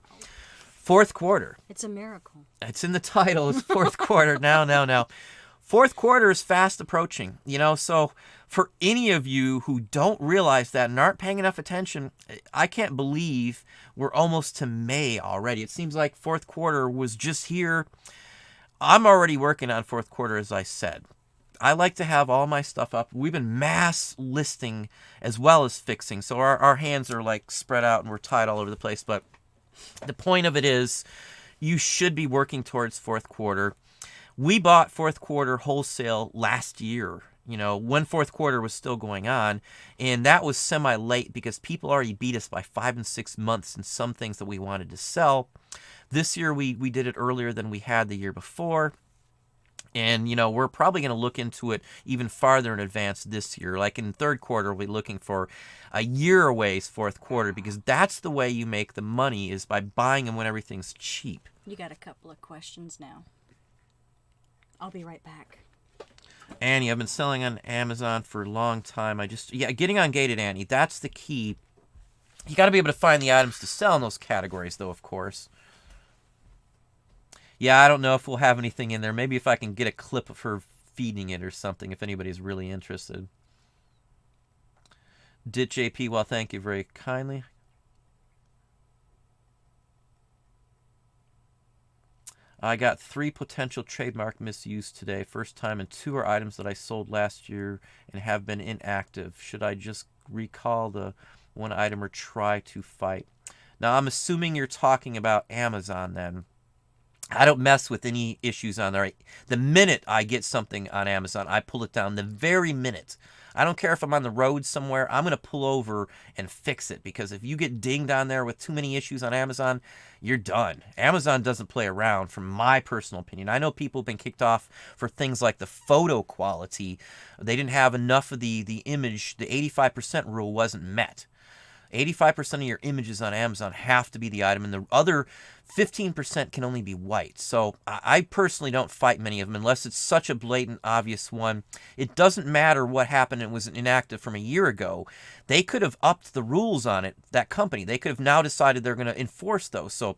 Fourth quarter. It's a miracle. It's in the title. It's fourth quarter. Now. Fourth quarter is fast approaching, so for any of you who don't realize that and aren't paying enough attention, I can't believe we're almost to May already. It seems like fourth quarter was just here. I'm already working on fourth quarter, as I said. I like to have all my stuff up. We've been mass listing as well as fixing, so our hands are like spread out and we're tied all over the place, but the point of it is you should be working towards fourth quarter. We bought fourth quarter wholesale last year, when fourth quarter was still going on, and that was semi-late because people already beat us by 5 and 6 months in some things that we wanted to sell. This year we did it earlier than we had the year before. And, we're probably going to look into it even farther in advance this year. Like in third quarter, we'll be looking for a year away's fourth quarter, because that's the way you make the money, is by buying them when everything's cheap. You got a couple of questions now. I'll be right back. Annie, I've been selling on Amazon for a long time. Getting ungated, Annie, that's the key. You got to be able to find the items to sell in those categories, though, of course. Yeah, I don't know if we'll have anything in there. Maybe if I can get a clip of her feeding it or something, if anybody's really interested. Ditch JP, well, thank you very kindly. I got 3 potential trademark misuse today. First time, and 2 are items that I sold last year and have been inactive. Should I just recall the one item or try to fight? Now, I'm assuming you're talking about Amazon then. I don't mess with any issues on there. The minute I get something on Amazon, I pull it down the very minute. I don't care if I'm on the road somewhere. I'm going to pull over and fix it, because if you get dinged on there with too many issues on Amazon, you're done. Amazon doesn't play around, from my personal opinion. I know people have been kicked off for things like the photo quality. They didn't have enough of the image. The 85% rule wasn't met. 85% of your images on Amazon have to be the item, and the other 15% can only be white. So I personally don't fight many of them unless it's such a blatant, obvious one. It doesn't matter what happened. It was inactive from a year ago. They could have upped the rules on it, that company. They could have now decided they're going to enforce those. So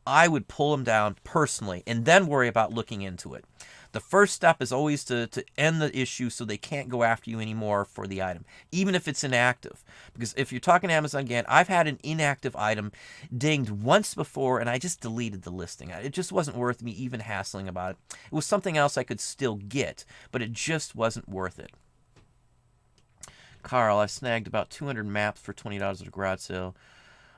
I would pull them down personally and then worry about looking into it. The first step is always to end the issue so they can't go after you anymore for the item, even if it's inactive. Because if you're talking Amazon again, I've had an inactive item dinged once before, and I just deleted the listing. It just wasn't worth me even hassling about it. It was something else I could still get, but it just wasn't worth it. Carl, I snagged about 200 maps for $20 at a garage sale.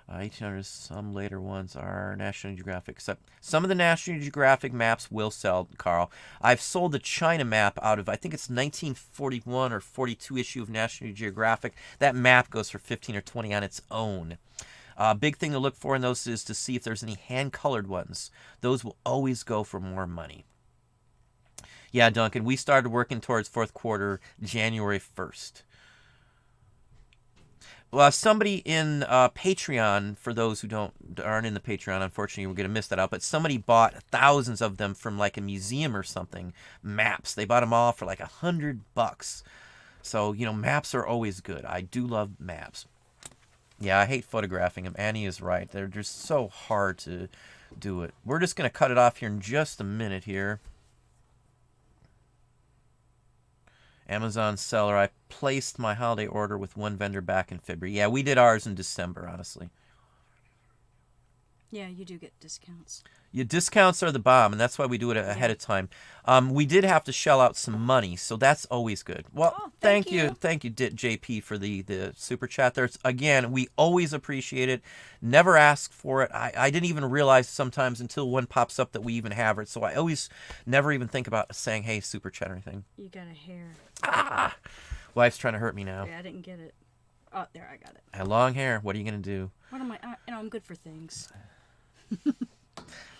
1800, some later ones are National Geographic. Except some of the National Geographic maps will sell, Carl. I've sold the China map out of, I think it's 1941 or 42 issue of National Geographic. That map goes for 15 or 20 on its own. Big thing to look for in those is to see if there's any hand-colored ones. Those will always go for more money. Yeah, Duncan, we started working towards fourth quarter January 1st. Well, somebody in Patreon, for those who aren't in the Patreon, unfortunately, we're going to miss that out, but somebody bought thousands of them from like a museum or something, maps. They bought them all for like $100. So, maps are always good. I do love maps. Yeah, I hate photographing them. Annie is right. They're just so hard to do it. We're just going to cut it off here in just a minute here. Amazon seller. I placed my holiday order with one vendor back in February. Yeah, we did ours in December, honestly. Yeah, you do get discounts. Your discounts are the bomb, and that's why we do it ahead of time. We did have to shell out some money, so that's always good. Well, thank you, JP, for the super chat there. Again, we always appreciate it. Never ask for it. I didn't even realize sometimes until one pops up that we even have it, so I always never even think about saying, hey, super chat or anything. You got a hair. Ah! Wife's trying to hurt me now. Yeah, I didn't get it. Oh, there, I got it. I have long hair. What are you going to do? What am I? I'm good for things.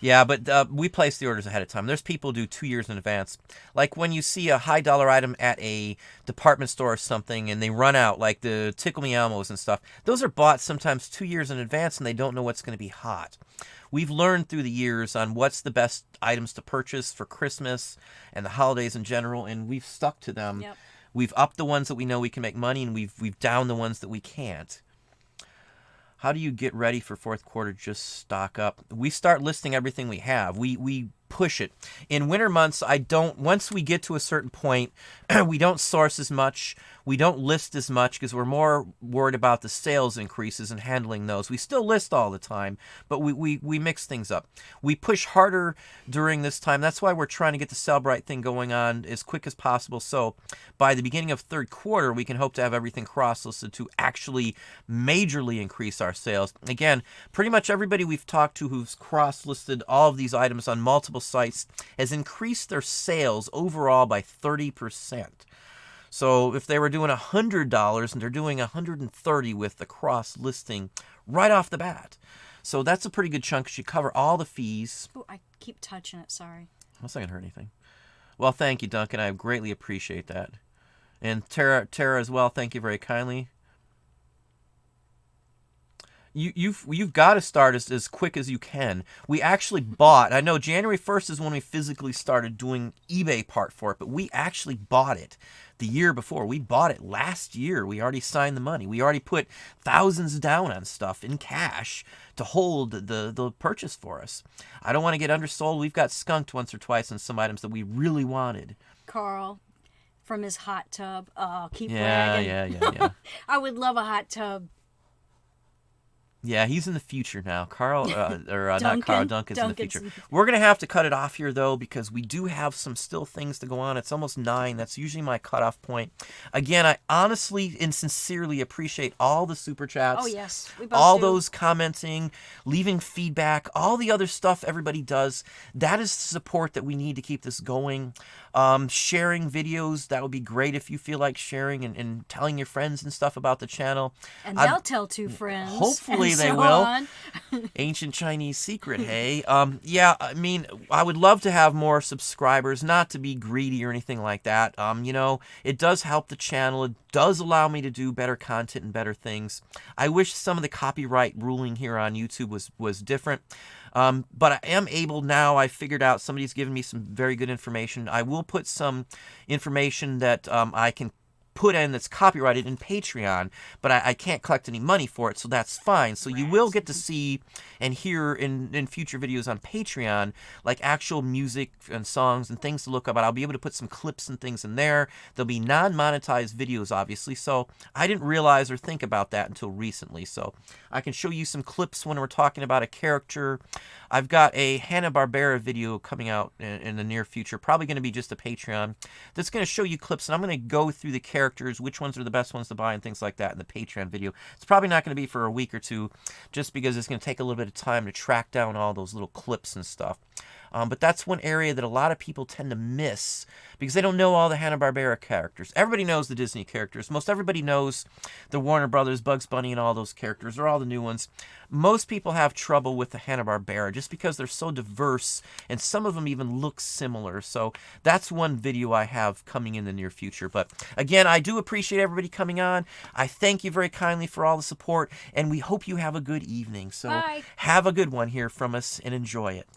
Yeah, but we place the orders ahead of time. There's people who do 2 years in advance. Like when you see a high dollar item at a department store or something and they run out, like the Tickle Me Elmos and stuff, those are bought sometimes 2 years in advance and they don't know what's going to be hot. We've learned through the years on what's the best items to purchase for Christmas and the holidays in general, and we've stuck to them. Yep. We've upped the ones that we know we can make money, and we've downed the ones that we can't. How do you get ready for fourth quarter? Just stock up. We start listing everything we have. We push it. In winter months, once we get to a certain point, we don't source as much. We don't list as much because we're more worried about the sales increases and handling those. We still list all the time, but we mix things up. We push harder during this time. That's why we're trying to get the Cellebrite thing going on as quick as possible. So by the beginning of third quarter, we can hope to have everything cross-listed to actually majorly increase our sales. Again, pretty much everybody we've talked to who's cross-listed all of these items on multiple sites has increased their sales overall by 30%. So if they were doing $100 and they're doing $130 with the cross listing right off the bat. So that's a pretty good chunk because you cover all the fees. Oh, I keep touching it. Sorry. That's not going to hurt anything. Well, thank you, Duncan. I greatly appreciate that. And Tara as well, thank you very kindly. You've got to start as quick as you can. We actually bought, I know January 1st is when we physically started doing eBay part for it, but we actually bought it the year before. We bought it last year. We already signed the money. We already put thousands down on stuff in cash to hold the purchase for us. I don't want to get undersold. We've got skunked once or twice on some items that we really wanted. Carl, from his hot tub. Oh, keep bragging. Yeah. I would love a hot tub. Yeah, he's in the future now. Carl, not Carl, Duncan's in the future. Duncan's. We're going to have to cut it off here, though, because we do have some still things to go on. It's almost 9. That's usually my cutoff point. Again, I honestly and sincerely appreciate all the super chats. Oh, yes. We both all do. those commenting, leaving feedback, all the other stuff everybody does. That is the support that we need to keep this going. Sharing videos, that would be great if you feel like sharing and telling your friends and stuff about the channel. And they'll tell 2 friends. Hopefully they so will. On. Ancient Chinese secret, hey? Yeah, I mean, I would love to have more subscribers, not to be greedy or anything like that. It does help the channel. It does allow me to do better content and better things. I wish some of the copyright ruling here on YouTube was different. But I am able now. I figured out somebody's given me some very good information. I will put some information that I can put in that's copyrighted in Patreon, but I can't collect any money for it, so that's fine. So you will get to see and hear in future videos on Patreon, like actual music and songs and things to look up. I'll be able to put some clips and things in there. There'll be non-monetized videos, obviously, so I didn't realize or think about that until recently. So I can show you some clips when we're talking about a character. I've got a Hanna-Barbera video coming out in the near future, probably going to be just a Patreon, that's going to show you clips, and I'm going to go through the characters, which ones are the best ones to buy and things like that in the Patreon video. It's probably not going to be for a week or two, just because it's going to take a little bit of time to track down all those little clips and stuff. But that's one area that a lot of people tend to miss because they don't know all the Hanna-Barbera characters. Everybody knows the Disney characters. Most everybody knows the Warner Brothers, Bugs Bunny, and all those characters. They're all the new ones. Most people have trouble with the Hanna-Barbera just because they're so diverse, and some of them even look similar. So that's one video I have coming in the near future. But again, I do appreciate everybody coming on. I thank you very kindly for all the support, and we hope you have a good evening. So Bye. Have a good one here from us, and enjoy it.